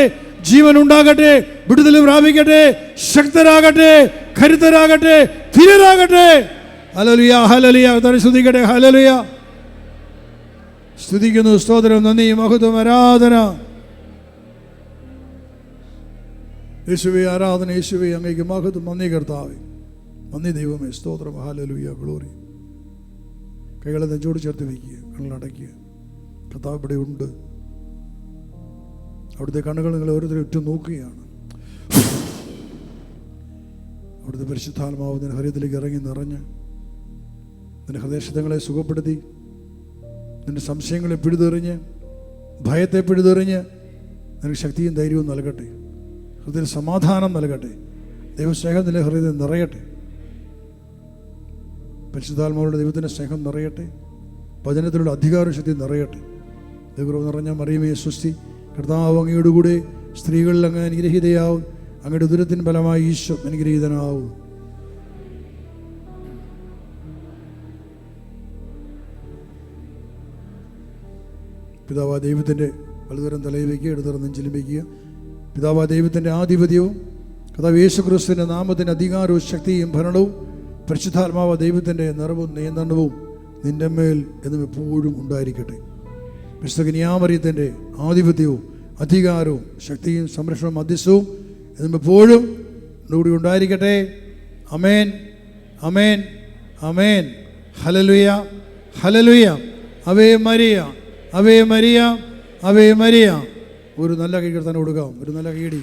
ജീവൻ ഉണ്ടാകട്ടെ, വിടുതൽ പ്രാപിക്കട്ടെ, ശക്തരാകട്ടെ, കരുത്തരാകട്ടെ, ധീരരാകട്ടെ. ഹല്ലേലൂയ, ഹല്ലേലൂയ. തന്നെ സ്തുതിക്കട്ടെ. ഹല്ലേലൂയ. സ്തുതിക്കുന്നു. സ്തോത്രം, നന്ദി, മഹത്വം, ആരാധന. യേശുവേ ആരാധന, യേശുവേ അങ്ങേക്ക് മഹത്വം. നന്ദി കർത്താവേ, നന്ദി ദൈവമേ, സ്തോത്രം. Hallelujah, glory. കൈകളെ നെഞ്ചോട് ചേർത്ത് വയ്ക്കുക, കണ്ണടയ്ക്കുക. കർത്താവ് ഇവിടെ ഉണ്ട്. അവിടുത്തെ കണ്ണുകൾ നിങ്ങൾ ഓരോരുത്തരും ഉറ്റു നോക്കുകയാണ്. അവിടുത്തെ പരിശുദ്ധാത്മാവ് നിന്റെ ഹൃദയത്തിലേക്ക് ഇറങ്ങി നിറഞ്ഞ് നിന്റെ ഹൃദയശതങ്ങളെ സുഖപ്പെടുത്തി, നിന്റെ സംശയങ്ങളെ പിഴുതെറിഞ്ഞ്, ഭയത്തെ പിഴുതെറിഞ്ഞ് നിനക്ക് ശക്തിയും ധൈര്യവും നൽകട്ടെ. ഹൃദയ സമാധാനം നൽകട്ടെ. ദൈവസ്നേഹം നിന്റെ ഹൃദയം നിറയട്ടെ. പരിശുദ്ധാത്മാവുടെ ദൈവത്തിൻ്റെ സ്നേഹം നിറയട്ടെ. വചനത്തിലുള്ള അധികാര ശക്തി നിറയട്ടെ. ദൈവം നിറഞ്ഞ മറിയമേ സ്വസ്തി, കർത്താവ് അങ്ങയോടുകൂടെ സ്ത്രീകളിൽ അങ്ങ് അനുഗ്രഹീതയാവും. അങ്ങയുടെ ഉദരത്തിന് ഫലമായി ഈശോ അനുഗ്രഹീതനാവും. പിതാവാ ദൈവത്തിൻ്റെ വലതുതരം തലയിൽ വയ്ക്കുക, ഇടതുതരം നെഞ്ചിലും വയ്ക്കുക. പിതാവാ ദൈവത്തിൻ്റെ ആധിപത്യവും കർത്താവ് യേശു ക്രിസ്തുവിൻ്റെ നാമത്തിൻ്റെ അധികാരവും ശക്തിയും ഭരണവും പരിശുദ്ധാത്മാവ ദൈവത്തിൻ്റെ നിറവും നിയന്ത്രണവും നിൻ്റെ മേൽ എന്നും എപ്പോഴും ഉണ്ടായിരിക്കട്ടെ. വിശുദ്ധ കന്യാമറിയത്തിൻ്റെ ആധിപത്യവും അധികാരവും ശക്തിയും സംരക്ഷണവും മധ്യസ്ഥവും എന്നും എപ്പോഴും കൂടി ഉണ്ടായിരിക്കട്ടെ. അമേൻ, അമേൻ, അമേൻ. ഹല്ലേലൂയ, ഹല്ലേലൂയ. അവേ മരിയ, അവേ മരിയ, അവേ മരിയ. ഒരു നല്ല കീഴ്ത്തന്നെ കൊടുക്കാം, ഒരു നല്ല കീടി.